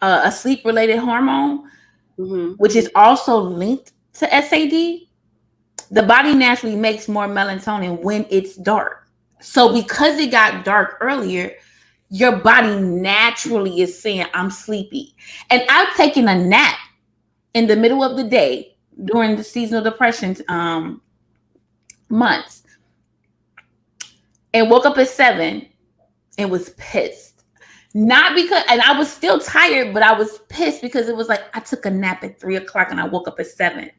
a sleep related hormone, which is also linked to SAD, the body naturally makes more melatonin when it's dark. So because it got dark earlier, your body naturally is saying, I'm sleepy. And I've taken a nap in the middle of the day during the seasonal depression months, and woke up at 7 and was pissed. Not because, and I was still tired, but I was pissed because it was like I took a nap at 3 o'clock and I woke up at 7.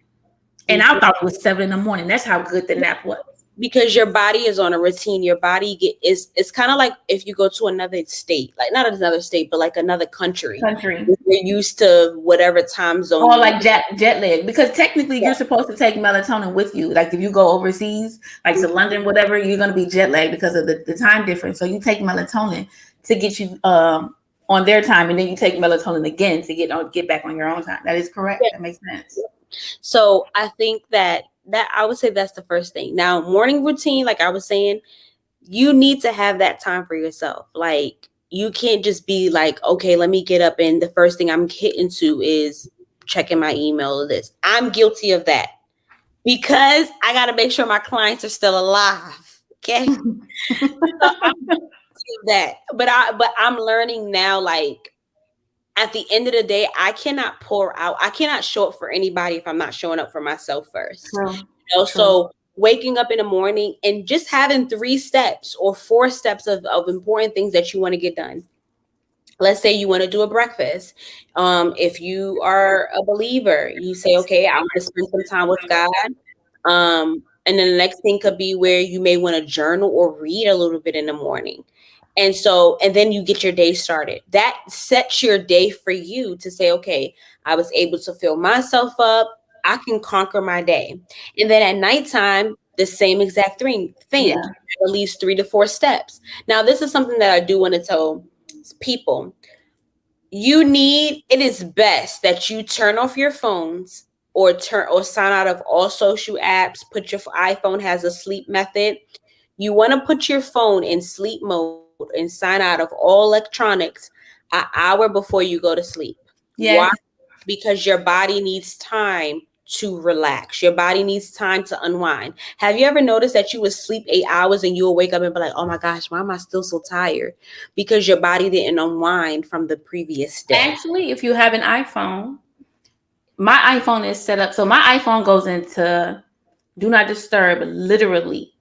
And I thought it was 7 in the morning. That's how good the nap was. Because your body is on a routine. Your body it's kind of like if you go to another state, like not another state, but like another country. You're used to whatever time zone. Or like jet lag. Because technically you're supposed to take melatonin with you. Like if you go overseas, like to London, whatever, you're going to be jet lagged because of the time difference. So you take melatonin to get you on their time, and then you take melatonin again to get back on your own time. That is correct. Yeah. That makes sense. So I think that I would say that's the first thing. Now, morning routine, like I was saying, you need to have that time for yourself. Like you can't just be like, okay, let me get up and the first thing I'm hitting to is checking my email or this. I'm guilty of that because I got to make sure my clients are still alive. Okay. So I'm guilty of that. But I'm learning now, like, at the end of the day, I cannot pour out. I cannot show up for anybody if I'm not showing up for myself first. True. You know, so waking up in the morning and just having 3 steps or 4 steps of important things that you want to get done. Let's say you want to do a breakfast. If you are a believer, you say, okay, I want to spend some time with God. And then the next thing could be where you may want to journal or read a little bit in the morning. And then you get your day started. That sets your day for you to say, okay, I was able to fill myself up. I can conquer my day. And then at nighttime, the same exact thing. Yeah. At least 3 to 4 steps. Now, this is something that I do want to tell people. It is best that you turn off your phones or sign out of all social apps. Put your iPhone has a sleep method. You want to put your phone in sleep mode and sign out of all electronics an hour before you go to sleep. Yes. Why? Because your body needs time to relax. Your body needs time to unwind. Have you ever noticed that you would sleep 8 hours and you will wake up and be like, oh my gosh, why am I still so tired? Because your body didn't unwind from the previous day. Actually, if you have an iPhone, my iPhone is set up. So my iPhone goes into do not disturb literally.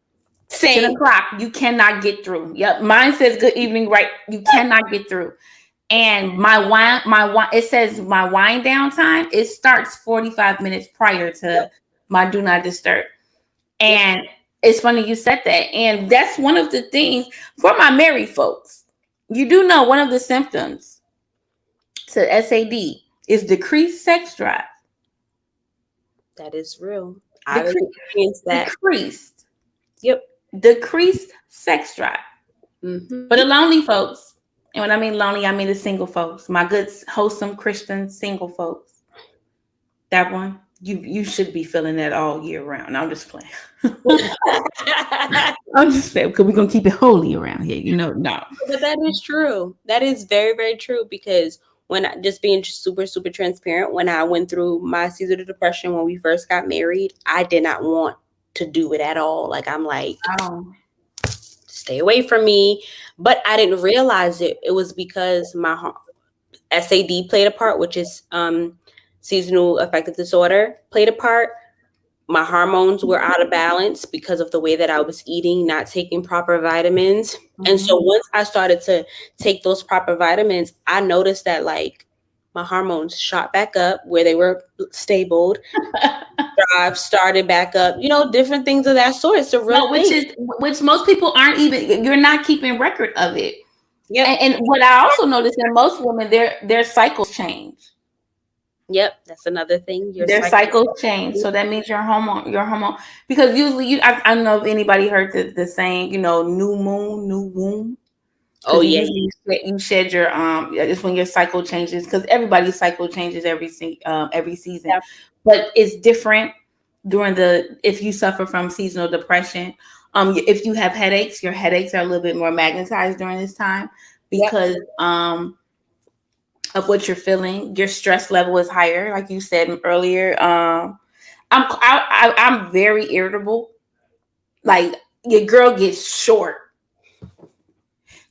10 o'clock, you cannot get through. Yep, mine says good evening, right? You cannot get through. And it says my wind down time. It starts 45 minutes prior to my do not disturb. And it's funny you said that. And that's one of the things for my married folks. You do know one of the symptoms to SAD is decreased sex drive. That is real. I've experienced that. Decreased. Yep. Decreased sex drive. Mm-hmm. For the lonely folks, and when I mean lonely, I mean the single folks, my good, wholesome Christian single folks. That one, you should be feeling that all year round. No, I'm just playing. I'm just saying because we're gonna keep it holy around here, no. But that is true. That is very, very true because just being super, super transparent, when I went through my season of depression when we first got married, I did not want to do it at all. Like I'm like, stay away from me. But I didn't realize it. It was because my SAD played a part, which is seasonal affective disorder played a part. My hormones were out of balance because of the way that I was eating, not taking proper vitamins. Mm-hmm. And so once I started to take those proper vitamins, I noticed that like my hormones shot back up where they were stabled. Drive started back up, different things of that sort. It's a real thing. Which most people aren't even, you're not keeping record of it. Yeah. And what I also noticed in most women, their cycles change. Yep, that's another thing. Their cycles change, so that means your hormone. Because usually, I don't know if anybody heard the saying, new moon, new womb. Oh yeah, you shed your it's when your cycle changes because everybody's cycle changes every season. Yeah. But it's different if you suffer from seasonal depression. If you have headaches, your headaches are a little bit more magnetized during this time because of what you're feeling. Your stress level is higher, like you said earlier. I'm very irritable. Like your girl gets short.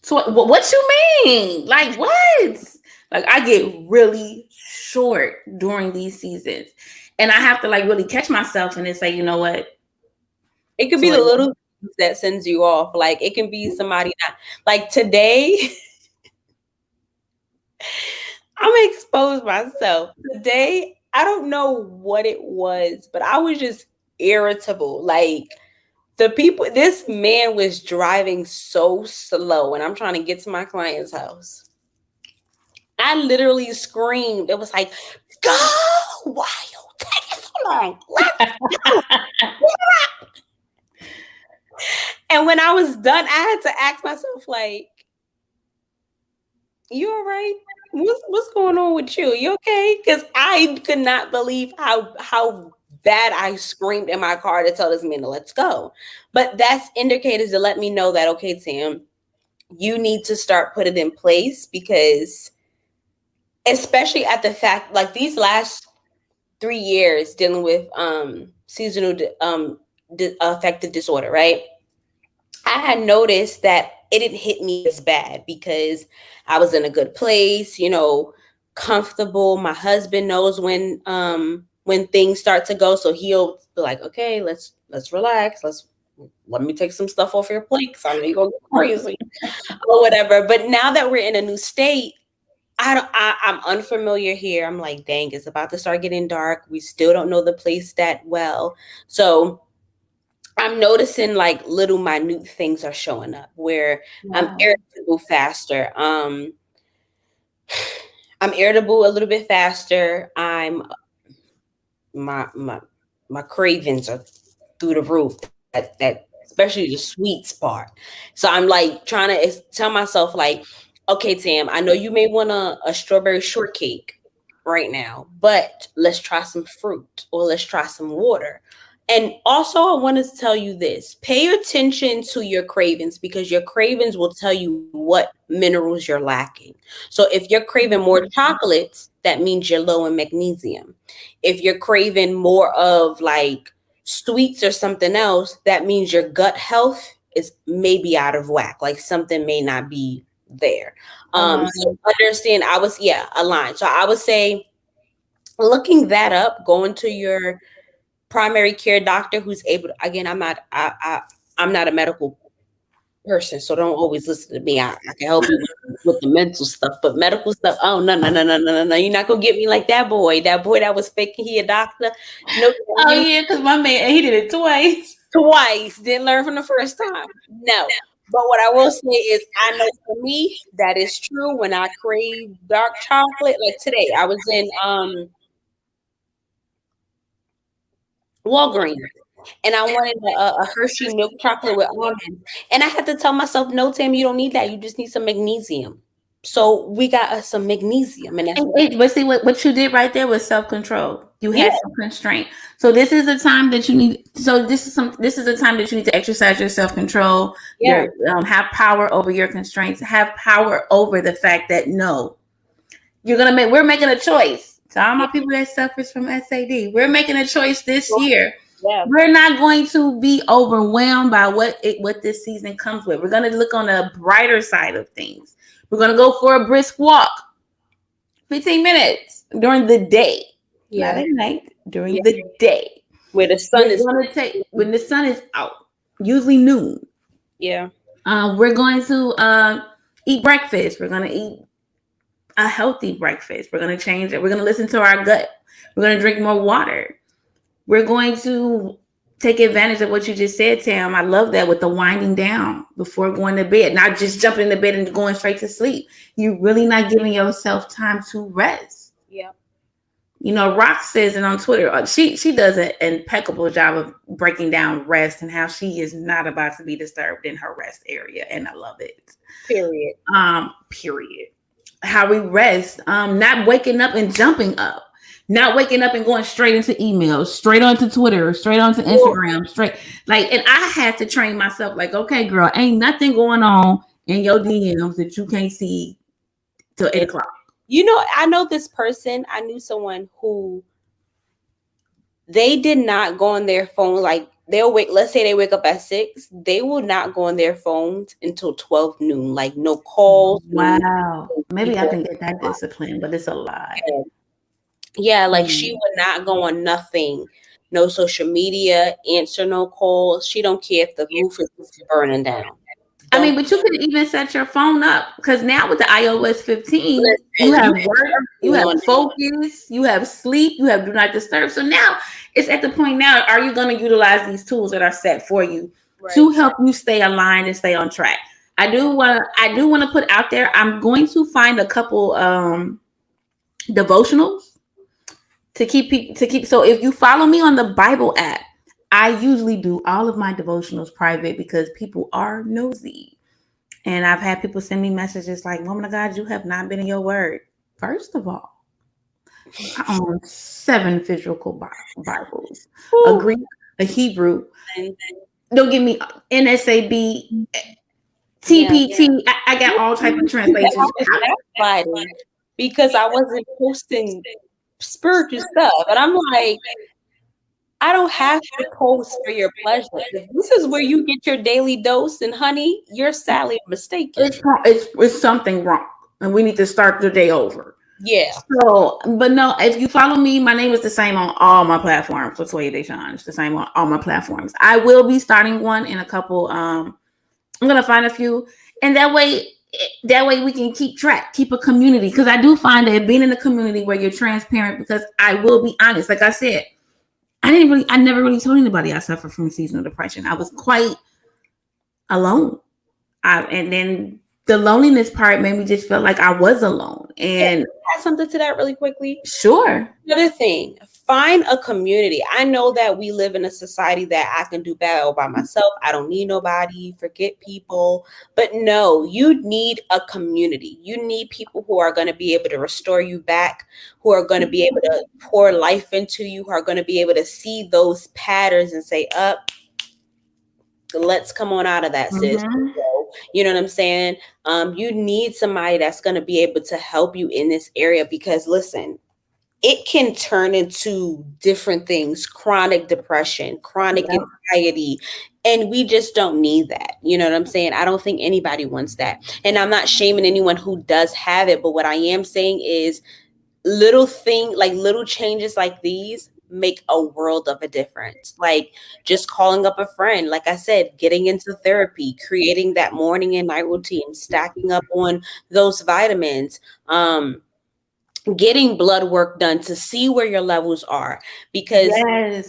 So what you mean? Like what? Like I get really short during these seasons. And I have to like really catch myself and then say, you know what? It could be the little things that sends you off. Like it can be somebody not like today. I'm gonna expose myself. Today, I don't know what it was, but I was just irritable. Like this man was driving so slow, and I'm trying to get to my client's house. I literally screamed. It was like, go! Why you taking so long? Let's go! And when I was done, I had to ask myself, like, you all right? What's going on with you? You okay? Because I could not believe how bad I screamed in my car to tell this man to let's go. But that's indicators to let me know that, okay, Tam, you need to start putting it in place, because especially at the fact, like these last 3 years dealing with seasonal affective disorder, right? I had noticed that it didn't hit me as bad because I was in a good place, comfortable. My husband knows when things start to go, so he'll be like, okay, let's relax. Let me take some stuff off your plate because I know you're gonna get crazy or whatever. But now that we're in a new state, I'm unfamiliar here. I'm like, dang, it's about to start getting dark. We still don't know the place that well. So I'm noticing like little minute things are showing up where I'm irritable faster. I'm irritable a little bit faster. My cravings are through the roof. That especially the sweets part. So I'm like trying to tell myself like, okay, Tam, I know you may want a strawberry shortcake right now, but let's try some fruit or let's try some water. And also, I want to tell you this. Pay attention to your cravings, because your cravings will tell you what minerals you're lacking. So if you're craving more chocolates, that means you're low in magnesium. If you're craving more of like sweets or something else, that means your gut health is maybe out of whack. Like something may not be there. So understand, aligned. So I would say looking that up, going to your primary care doctor who's able to, again, I'm not a medical person, so don't always listen to me. I can help you with the mental stuff, but medical stuff, oh no, you're not gonna get me like that boy that was faking he a doctor. No. Oh yeah, because my man, he did it twice, didn't learn from the first time. No. But what I will say is, I know for me that is true. When I crave dark chocolate, like today I was in Walgreens, and I wanted a Hershey milk chocolate with almonds. And I had to tell myself, no, Tam, you don't need that. You just need some magnesium. So we got us some magnesium. And but see what you did right there was self-control. You had some constraint. So this is the time that you need. So this is the time that you need to exercise your self-control. Yeah. Have power over your constraints. Have power over the fact that we're making a choice. To all my people that suffers from SAD, we're making a choice this year. Yeah. We're not going to be overwhelmed by what this season comes with. We're going to look on the brighter side of things. We're going to go for a brisk walk, 15 minutes during the day, not at night, during the day. Where the sun when the sun is out, usually noon. Yeah. We're going to eat breakfast. We're going to eat a healthy breakfast. We're going to change it. We're going to listen to our gut. We're going to drink more water. We're going to take advantage of what you just said, Tam. I love that, with the winding down before going to bed, not just jumping into bed and going straight to sleep. You're really not giving yourself time to rest. Yeah. Rock says it on Twitter. She does an impeccable job of breaking down rest and how she is not about to be disturbed in her rest area. And I love it. Period. Period. How we rest, not waking up and jumping up. Not waking up and going straight into emails, straight onto Twitter, straight onto Instagram, and I had to train myself like, okay, girl, ain't nothing going on in your DMs that you can't see till 8 o'clock. I know this person. I knew someone who they did not go on their phone. Like let's say they wake up at 6, they will not go on their phones until 12 noon. Like no calls. Wow. Maybe I can get that discipline, but it's a lot. Yeah, like she would not go on nothing no social media, answer no calls. She don't care if the roof is burning down. I mean, but you can even set your phone up because now with the iOS 15, you have work, you have focus, you have sleep, you have do not disturb. So now it's at the point now, are you going to utilize these tools that are set for you to help you stay aligned and stay on track? I do want to put out there, I'm going to find a couple devotionals to keep. So if you follow me on the Bible app, I usually do all of my devotionals private because people are nosy. And I've had people send me messages like, "Woman of God, you have not been in your word." First of all, I own 7 physical Bibles, a Greek, a Hebrew. Don't give me NSAB, TPT. I got all types of translations. Because I wasn't posting spiritual stuff, and I'm like, I don't have to post for your pleasure. If this is where you get your daily dose, and honey, you're sadly mistaken. It's something wrong, and we need to start the day over. Yeah. So, but no, if you follow me, my name is the same on all my platforms. LaToya Déshawn. It's the same on all my platforms. I will be starting one in a couple. I'm gonna find a few, and that way we can keep track, keep a community. Because I do find that being in a community where you're transparent. Because I will be honest, like I said, I never really told anybody I suffer from seasonal depression. I was quite alone, and then the loneliness part made me just feel like I was alone. And add something to that really quickly. Sure. Another thing, find a community. I know that we live in a society that I can do bad all by myself. I don't need nobody, forget people. But no, you need a community. You need people who are going to be able to restore you back, who are going to be able to pour life into you, who are going to be able to see those patterns and say, up, let's come on out of that, sis. You know what I'm saying? You need somebody that's going to be able to help you in this area, because listen, it can turn into different things, chronic depression, chronic anxiety, and we just don't need that. You know what I'm saying? I don't think anybody wants that. And I'm not shaming anyone who does have it, but what I am saying is little changes like these make a world of a difference. Like just calling up a friend, like I said, getting into therapy, creating that morning and night routine, stacking up on those vitamins, getting blood work done to see where your levels are, because that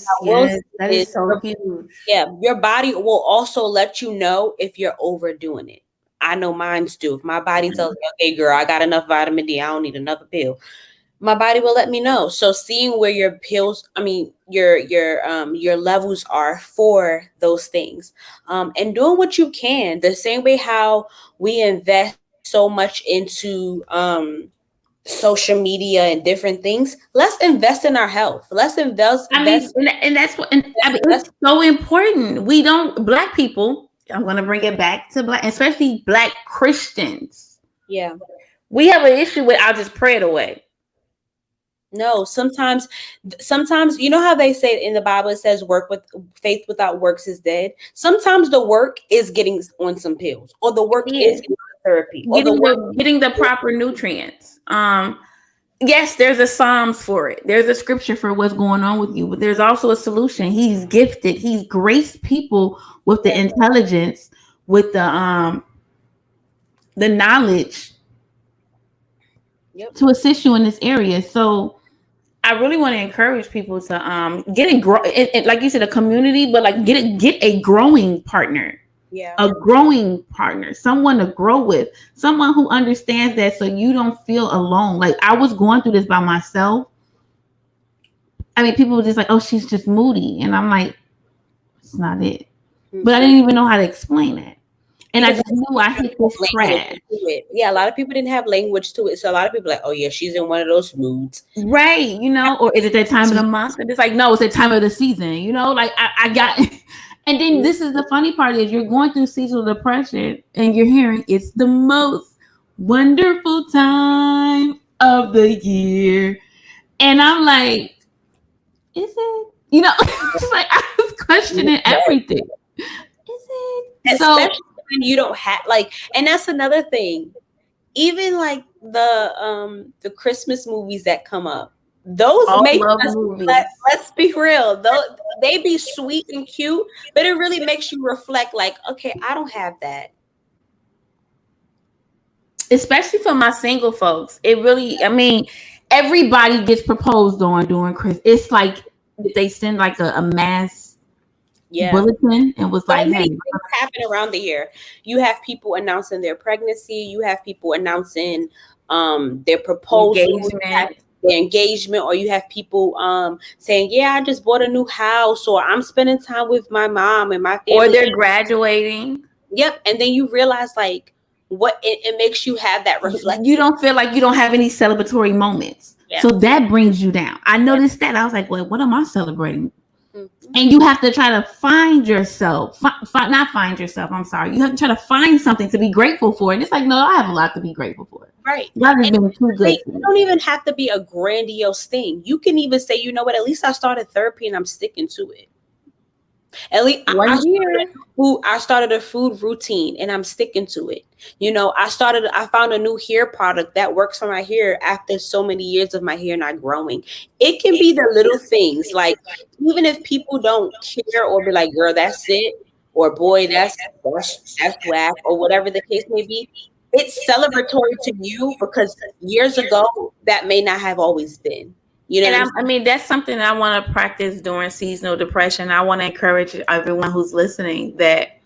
is so huge. Yeah, your body will also let you know if you're overdoing it. I know mine's do. If my body tells me, okay, girl, I got enough vitamin D, I don't need another pill, my body will let me know. So seeing where your your levels are for those things, and doing what you can, the same way how we invest so much into social media and different things. Let's invest in our health. Let's invest. And that's what. And I mean, it's so important. We don't, Black people. I'm going to bring it back to Black, especially Black Christians. Yeah, we have an issue with I'll just pray it away. No, sometimes, you know how they say in the Bible, it says faith without works is dead. Sometimes the work is getting on some pills, or the work is getting therapy, or getting the proper nutrients. Yes, there's a Psalms for it. There's a scripture for what's going on with you, but there's also a solution. He's gifted. He's graced people with the intelligence, with the knowledge to assist you in this area. So I really want to encourage people to get like you said, a community, but like get a growing partner. Yeah. A growing partner, someone to grow with, someone who understands that, so you don't feel alone. Like I was going through this by myself. I mean, people were just like, "Oh, she's just moody," and I'm like, "It's not it." Mm-hmm. But I didn't even know how to explain it. And I just knew I hit this trash. Yeah, a lot of people didn't have language to it. So a lot of people are like, oh yeah, she's in one of those moods. Right, or is it that time of the month? And it's like, no, it's that time of the season, like I got and then this is the funny part is you're going through seasonal depression and you're hearing it's the most wonderful time of the year. And I'm like, is it? It's like I was questioning everything. Is it? Especially when you don't have and that's another thing. Even like the Christmas movies that come up, Those All make love us, movies. let's be real. They be sweet and cute, but it really makes you reflect like, okay, I don't have that. Especially for my single folks. It really, I mean, everybody gets proposed on during Christmas. It's like they send like a mass bulletin and was So like, many hey, things happen around the year. You have people announcing their pregnancy. You have people announcing their proposal, their engagement, or you have people saying, yeah, I just bought a new house, or I'm spending time with my mom and my family. Or they're graduating. Yep. And then you realize like what it makes you have that reflection. You don't feel like you don't have any celebratory moments. Yeah. So that brings you down. I noticed that. I was like, well, what am I celebrating? And you have to try to find yourself, not find yourself. I'm sorry. You have to try to find something to be grateful for. And it's like, no, I have a lot to be grateful for. Right. God has been too good. It don't even have to be a grandiose thing. You can even say, you know what, at least I started therapy and I'm sticking to it. At least I started a food routine and I'm sticking to it. You know, I found a new hair product that works for my hair after so many years of my hair not growing. It can be the little things, like even if people don't care or be like, girl, that's it, or boy, that's whack, or whatever the case may be. It's celebratory to you because years ago that may not have always been. You know, and I mean, that's something I want to practice during seasonal depression. I want to encourage everyone who's listening that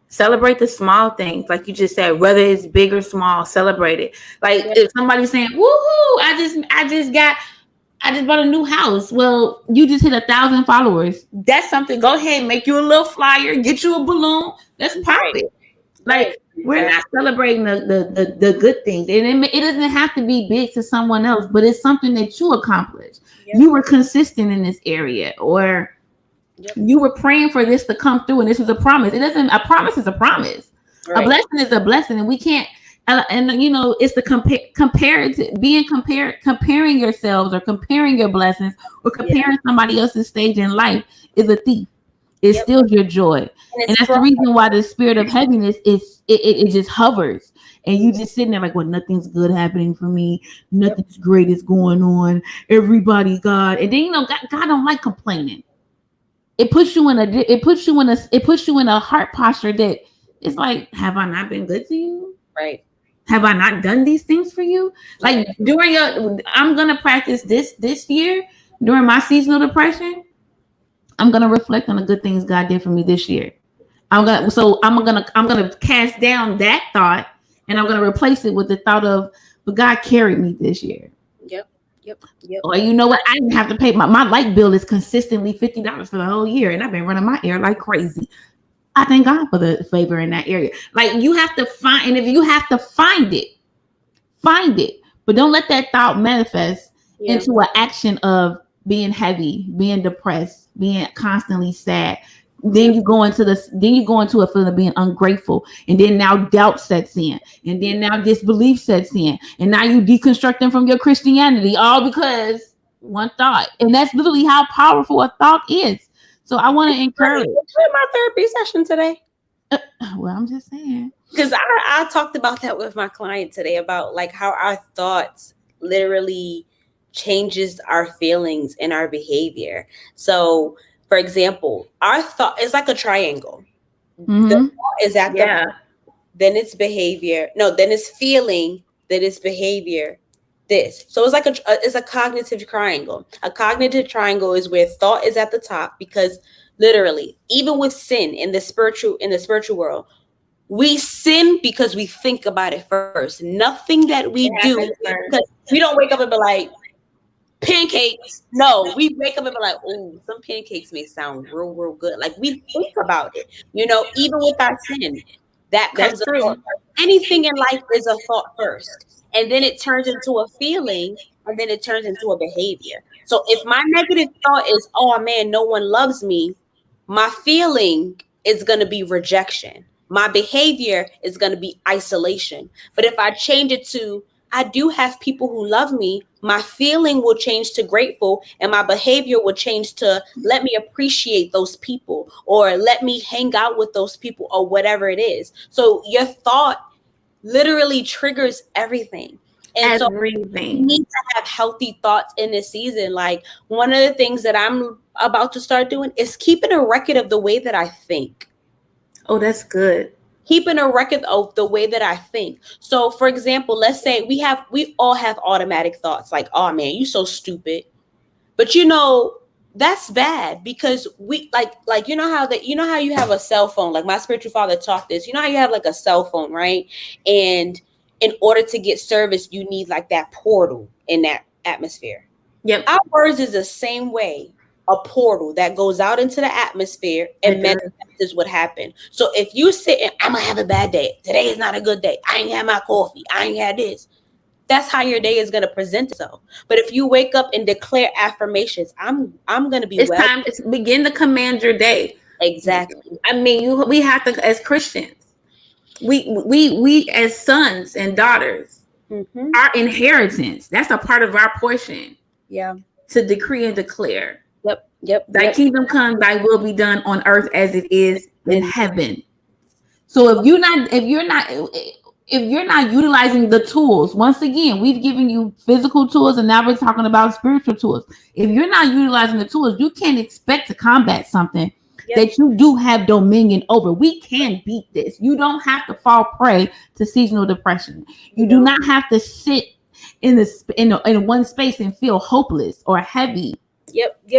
celebrate the small things, like you just said, whether it's big or small, celebrate it. Like if somebody's saying, "Woohoo! I just bought a new house." Well, you just hit 1,000 followers. That's something. Go ahead, make you a little flyer, get you a balloon. Let's pop it. Like we're not celebrating the good things, and it doesn't have to be big to someone else, but it's something that you accomplished. You were consistent in this area, or you were praying for this to come through, and this is a promise. A promise is a promise. Right. A blessing is a blessing, and we can't. And you know, it's the comparing yourselves or comparing your blessings or comparing somebody else's stage in life is a thief. It steals your joy. And that's the reason why the spirit of heaviness is it just hovers. And you just sitting there like, well, nothing's good happening for me. Nothing's great is going on. Everybody, God. And then you know, God don't like complaining. It puts you in a heart posture that it's like, have I not been good to you? Right. Have I not done these things for you? Like I'm gonna practice this year during my seasonal depression. I'm gonna reflect on the good things God did for me this year. I'm gonna cast down that thought, and I'm gonna replace it with the thought of, but God carried me this year. Yep. Or you know what? I didn't have to pay my light bill is consistently $50 for the whole year, and I've been running my air like crazy. I thank God for the favor in that area. Like you have to find, and if you have to find it, but don't let that thought manifest into an action of being heavy, being depressed, being constantly sad. Then you go into a feeling of being ungrateful, and then now doubt sets in, and then now disbelief sets in, and now you deconstructing from your Christianity, all because one thought. And that's literally how powerful a thought is. So I want to encourage my therapy session today. Well, I'm just saying, because I talked about that with my client today, about like how our thoughts literally changes our feelings and our behavior. So for example, our thought is like a triangle. The thought is at the then it's behavior. No, then it's feeling, then it's behavior. This. So it's like it's a cognitive triangle. A cognitive triangle is where thought is at the top, because literally, even with sin in the spiritual world, we sin because we think about it first. Nothing that we do, because we don't wake up and be like, pancakes. No, we wake up and be like, oh, some pancakes may sound real, real good. Like we think about it, you know, even with our sin, that comes up. Anything in life is a thought first, and then it turns into a feeling, and then it turns into a behavior. So if my negative thought is, oh man, no one loves me, my feeling is going to be rejection. My behavior is going to be isolation. But if I change it to, I do have people who love me, my feeling will change to grateful, and my behavior will change to let me appreciate those people, or let me hang out with those people, or whatever it is. So your thought literally triggers everything. And so Everything. you need to have healthy thoughts in this season. Like, one of the things that I'm about to start doing is keeping a record of the way that I think. Oh, that's good. Keeping a record of the way that I think. So, for example, let's say we all have automatic thoughts like, oh man, you so stupid. But that's bad, because we like you know how you have a cell phone. Like, my spiritual father taught this. You know how you have like a cell phone, right? And in order to get service, you need like that portal in that atmosphere. Yep. Our words is the same way. A portal that goes out into the atmosphere and manifests what happened. So if you sit and I'm gonna have a bad day, today is not a good day, I ain't had my coffee, I ain't had this, that's how your day is going to present itself. But if you wake up and declare affirmations, I'm going to be it's time to begin to command your day. Exactly. I mean, we have to, as Christians, we as sons and daughters, our inheritance, that's a part of our portion. Yeah. To decree and declare. Yep. Thy kingdom come, thy will be done on earth as it is in heaven. So if you're not utilizing the tools, once again, we've given you physical tools and now we're talking about spiritual tools. If you're not utilizing the tools, you can't expect to combat something that you do have dominion over. We can beat this. You don't have to fall prey to seasonal depression. You do not have to sit in one space and feel hopeless or heavy.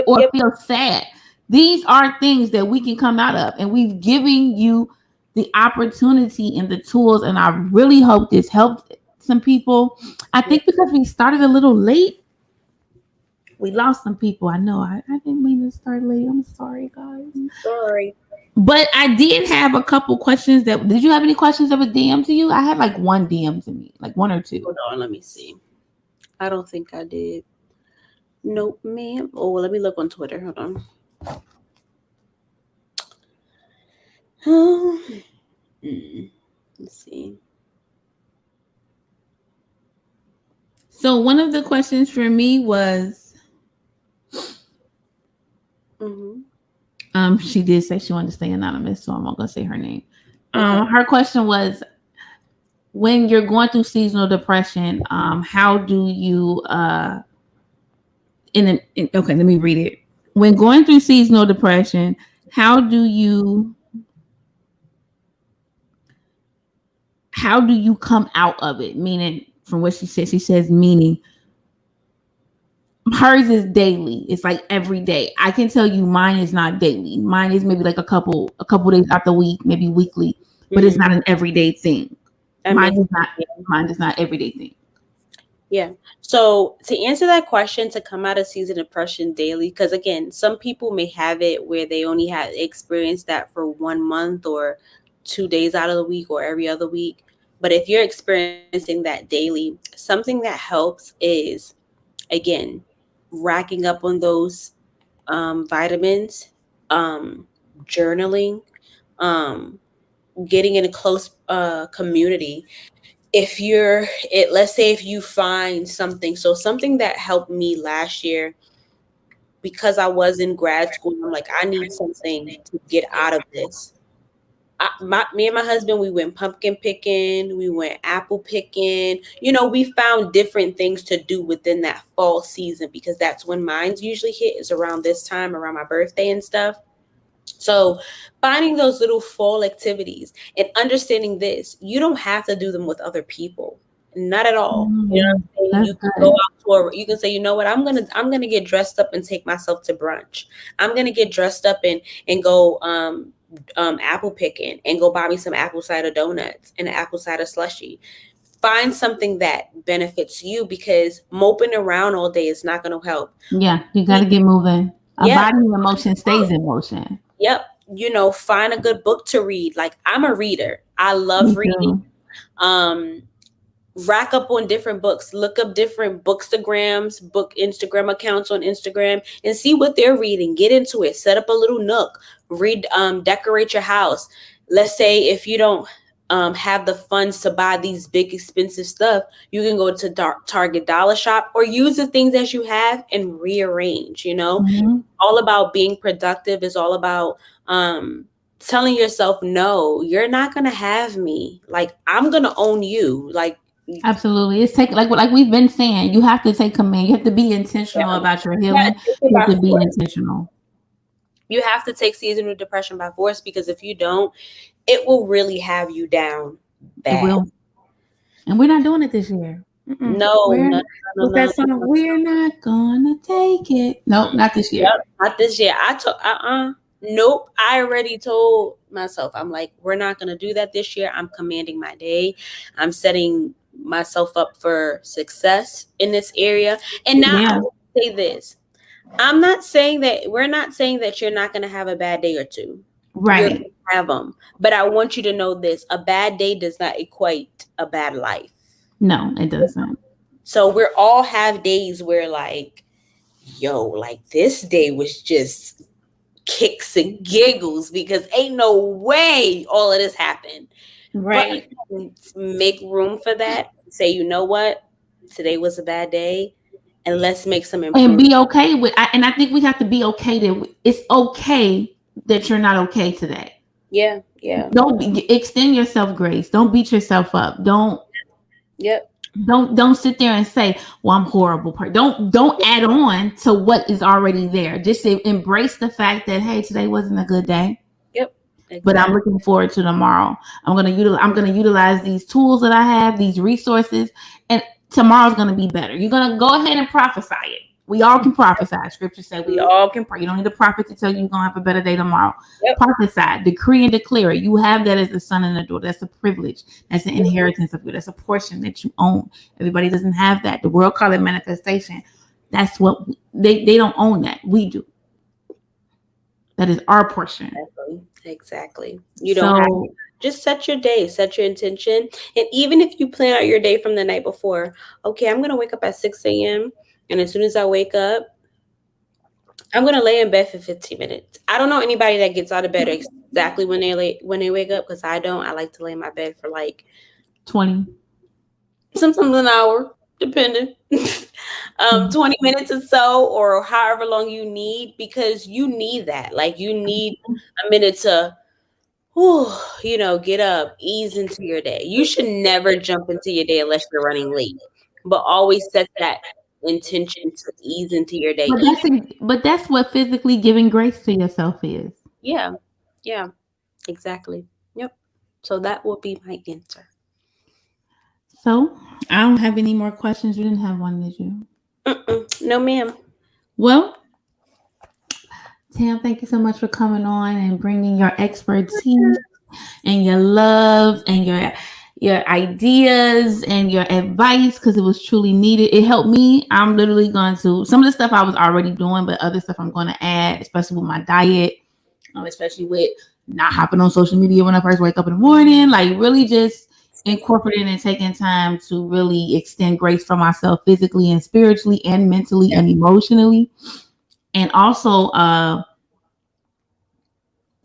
Or feel sad. These are things that we can come out of, and we've given you the opportunity and the tools, and I really hope this helped some people. I think because we started a little late, we lost some people. I know I didn't mean to start late. I'm sorry, guys. Sorry. But I did have a couple questions. Did you have any questions that was DM to you? I had like one DM to me, like one or two. Hold on, let me see. I don't think I did. Nope, ma'am. Oh, let me look on Twitter. Hold on. Let's see. So one of the questions for me was, she did say she wanted to stay anonymous, so I'm not gonna say her name. Her question was, when you're going through seasonal depression, how do you okay, let me read it. When going through seasonal depression, how do you come out of it? Meaning, from what she says, meaning hers is daily. It's like every day. I can tell you mine is not daily. Mine is maybe like a couple days out the week, maybe weekly, but it's not an everyday thing. Mine is not everyday thing. Yeah. So to answer that question, to come out of seasonal depression daily, because again, some people may have it where they only have experienced that for 1 month or 2 days out of the week or every other week. But if you're experiencing that daily, something that helps is, again, racking up on those vitamins, journaling, getting in a close community. Let's say if you find something, so something that helped me last year, because I was in grad school, I'm like, I need something to get out of this. Me and my husband, we went pumpkin picking, we went apple picking. We found different things to do within that fall season, because that's when mines usually hit, is around this time, around my birthday and stuff. So finding those little fall activities and understanding this, you don't have to do them with other people. Not at all. You know what I'm saying? You can go out you can say, you know what, I'm gonna get dressed up and take myself to brunch. I'm gonna get dressed up and go apple picking and go buy me some apple cider donuts and an apple cider slushie. Find something that benefits you, because moping around all day is not going to help. Yeah, you got to get moving. A body in motion stays in motion. Yep. Find a good book to read. Like, I'm a reader. I love reading. Rack up on different books. Look up different bookstagrams, book Instagram accounts on Instagram, and see what they're reading. Get into it. Set up a little nook. Read, decorate your house. Let's say if you don't have the funds to buy these big expensive stuff, you can go to Target Dollar Shop, or use the things that you have and rearrange. All about being productive. Is all about telling yourself, no, you're not gonna have me. Like, I'm gonna own you. Like, Absolutely. It's like we've been saying, you have to take command. You have to be intentional about your healing. You have to be intentional. You have to take seasonal depression by force, because if you don't, it will really have you down bad. It will. And we're not doing it this year. No. What's that song? We're not gonna take it. Nope, not this year. Yep, not this year. Nope. I already told myself, I'm like, we're not gonna do that this year. I'm commanding my day. I'm setting myself up for success in this area. And now I will say this. We're not saying that you're not gonna have a bad day or two. Right. You're gonna have them. But I want you to know this: a bad day does not equate a bad life. No, it doesn't. So we're all have days where like, yo, like this day was just kicks and giggles, because ain't no way all of this happened. Right. But make room for that. Say, you know what? Today was a bad day, and let's make some improvements. And be okay with. And I think we have to be okay that it's okay that you're not okay today. Yeah. Don't extend yourself grace. Don't beat yourself up. Don't sit there and say, well, I'm horrible. Don't add on to what is already there. Just say, embrace the fact that, hey, today wasn't a good day. Yep. Exactly. But I'm looking forward to tomorrow. I'm gonna utilize these tools that I have, these resources, and tomorrow's gonna be better. You're gonna go ahead and prophesy it. We all can prophesy. Scripture said we all can pray. You don't need a prophet to tell you you're gonna have a better day tomorrow. Yep. Prophesy, decree and declare it. You have that as a son and a daughter. That's a privilege. That's an inheritance of you. That's a portion that you own. Everybody doesn't have that. The world call it manifestation. That's what they don't own that. We do. That is our portion. Exactly. You don't have to. Just set your day, set your intention. And even if you plan out your day from the night before, okay, I'm going to wake up at 6 a.m. And as soon as I wake up, I'm going to lay in bed for 15 minutes. I don't know anybody that gets out of bed exactly when they wake up, because I don't. I like to lay in my bed for like 20. Sometimes an hour, depending. 20 minutes or so, or however long you need, because you need that. Like, you need a minute to get up, ease into your day. You should never jump into your day unless you're running late, but always set that intention to ease into your day. But that's what physically giving grace to yourself is. Yeah, exactly. Yep. So that will be my answer. So I don't have any more questions. You didn't have one, did you? No, ma'am. Well, Tam, thank you so much for coming on and bringing your expertise and your love and your ideas and your advice, because it was truly needed. It helped me. I'm literally going to, some of the stuff I was already doing, but other stuff I'm going to add, especially with my diet, especially with not hopping on social media when I first wake up in the morning, like really just incorporating and taking time to really extend grace for myself physically and spiritually and mentally and emotionally. And also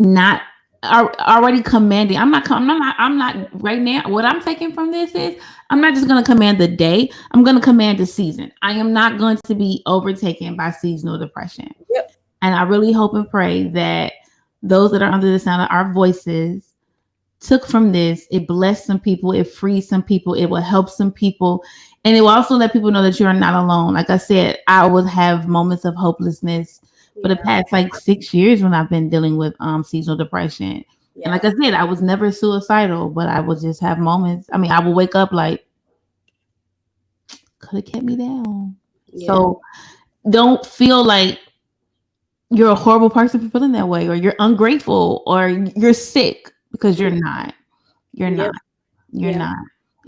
not already commanding. I'm not right now. What I'm taking from this is I'm not just going to command the day. I'm going to command the season. I am not going to be overtaken by seasonal depression. Yep. And I really hope and pray that those that are under the sound of our voices took from this. It blessed some people. It frees some people. It will help some people. And it will also let people know that you are not alone. Like I said, I would have moments of hopelessness for the past 6 years when I've been dealing with seasonal depression. Yeah. And like I said, I was never suicidal, but I would just have moments. I mean, I would wake up like, could have kept me down. Yeah. So don't feel like you're a horrible person for feeling that way, or you're ungrateful, or you're sick, because you're not. You're not. You're not.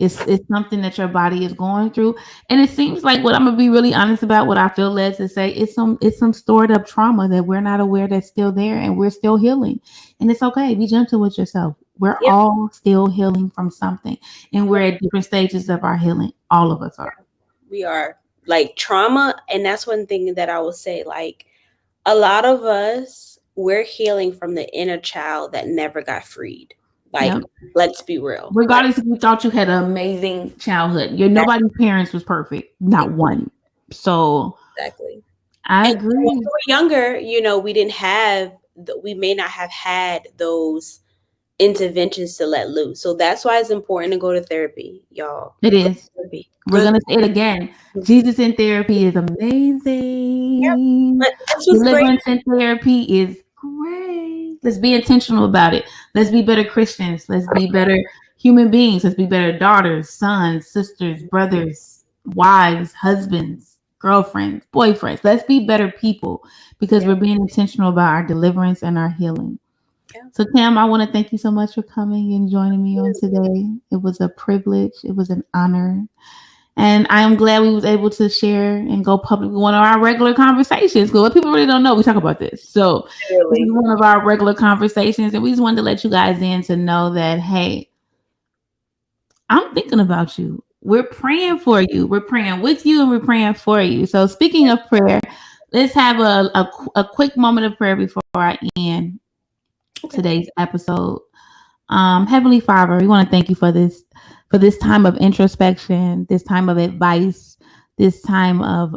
It's something that your body is going through. And it seems like, what I'm gonna be really honest about, what I feel led to say, it's some stored up trauma that we're not aware that's still there, and we're still healing. And it's okay. Be gentle with yourself. We're all still healing from something, and we're at different stages of our healing. All of us are. We are, like, trauma. And that's one thing that I will say, like, a lot of us, we're healing from the inner child that never got freed. Like, let's be real. Regardless if you thought you had an amazing childhood, nobody's parents was perfect. Not one. So exactly. I agree. When we were younger, we may not have had those interventions to let loose. So that's why it's important to go to therapy, y'all. It is. Therapy. We're going to say it again. Jesus in therapy is amazing. But this was Deliverance in therapy is great. Let's be intentional about it. Let's be better Christians. Let's be better human beings. Let's be better daughters, sons, sisters, brothers, wives, husbands, girlfriends, boyfriends. Let's be better people because we're being intentional about our deliverance and our healing. So, Tam, I want to thank you so much for coming and joining me on today. It was a privilege. It was an honor. And I am glad we was able to share and go public with one of our regular conversations. Because what people really don't know, we talk about this. So this is one of our regular conversations. And we just wanted to let you guys in to know that, hey, I'm thinking about you. We're praying for you. We're praying with you and we're praying for you. So speaking of prayer, let's have a quick moment of prayer before I end today's episode. Heavenly Father, we want to thank you for this time of introspection, this time of advice, this time of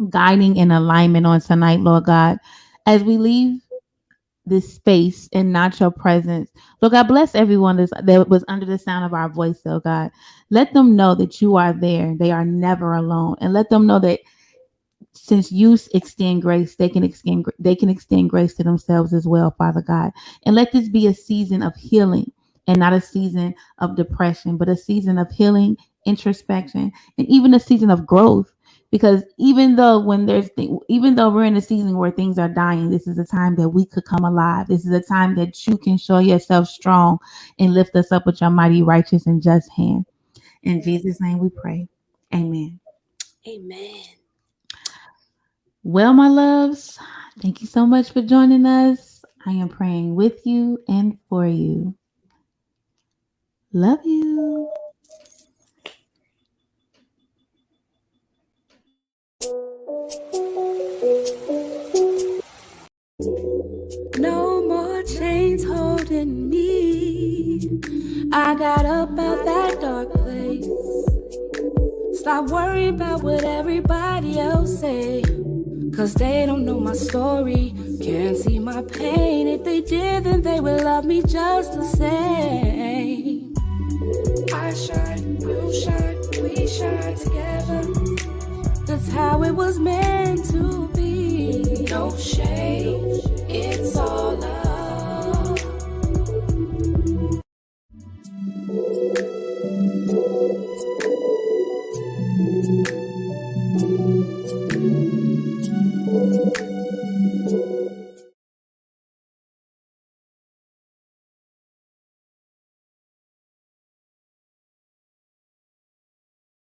guiding and alignment on tonight, Lord God. As we leave this space and not your presence, Lord God, bless everyone that was under the sound of our voice, Lord God. Let them know that you are there. They are never alone. And let them know that since you extend grace, they can extend grace to themselves as well, Father God. And let this be a season of healing and not a season of depression, but a season of healing, introspection, and even a season of growth. Because even though we're in a season where things are dying, this is a time that we could come alive. This is a time that you can show yourself strong and lift us up with your mighty, righteous, and just hand. In Jesus' name we pray. Amen. Amen. Well, my loves, thank you so much for joining us. I am praying with you and for you. Love you. No more chains holding me. I got up out that dark place. Stop worrying about what everybody else say. Cause they don't know my story, can't see my pain. If they did, then they would love me just the same. I shine, you shine, we shine together. That's how it was meant to be. No shade, it's all love.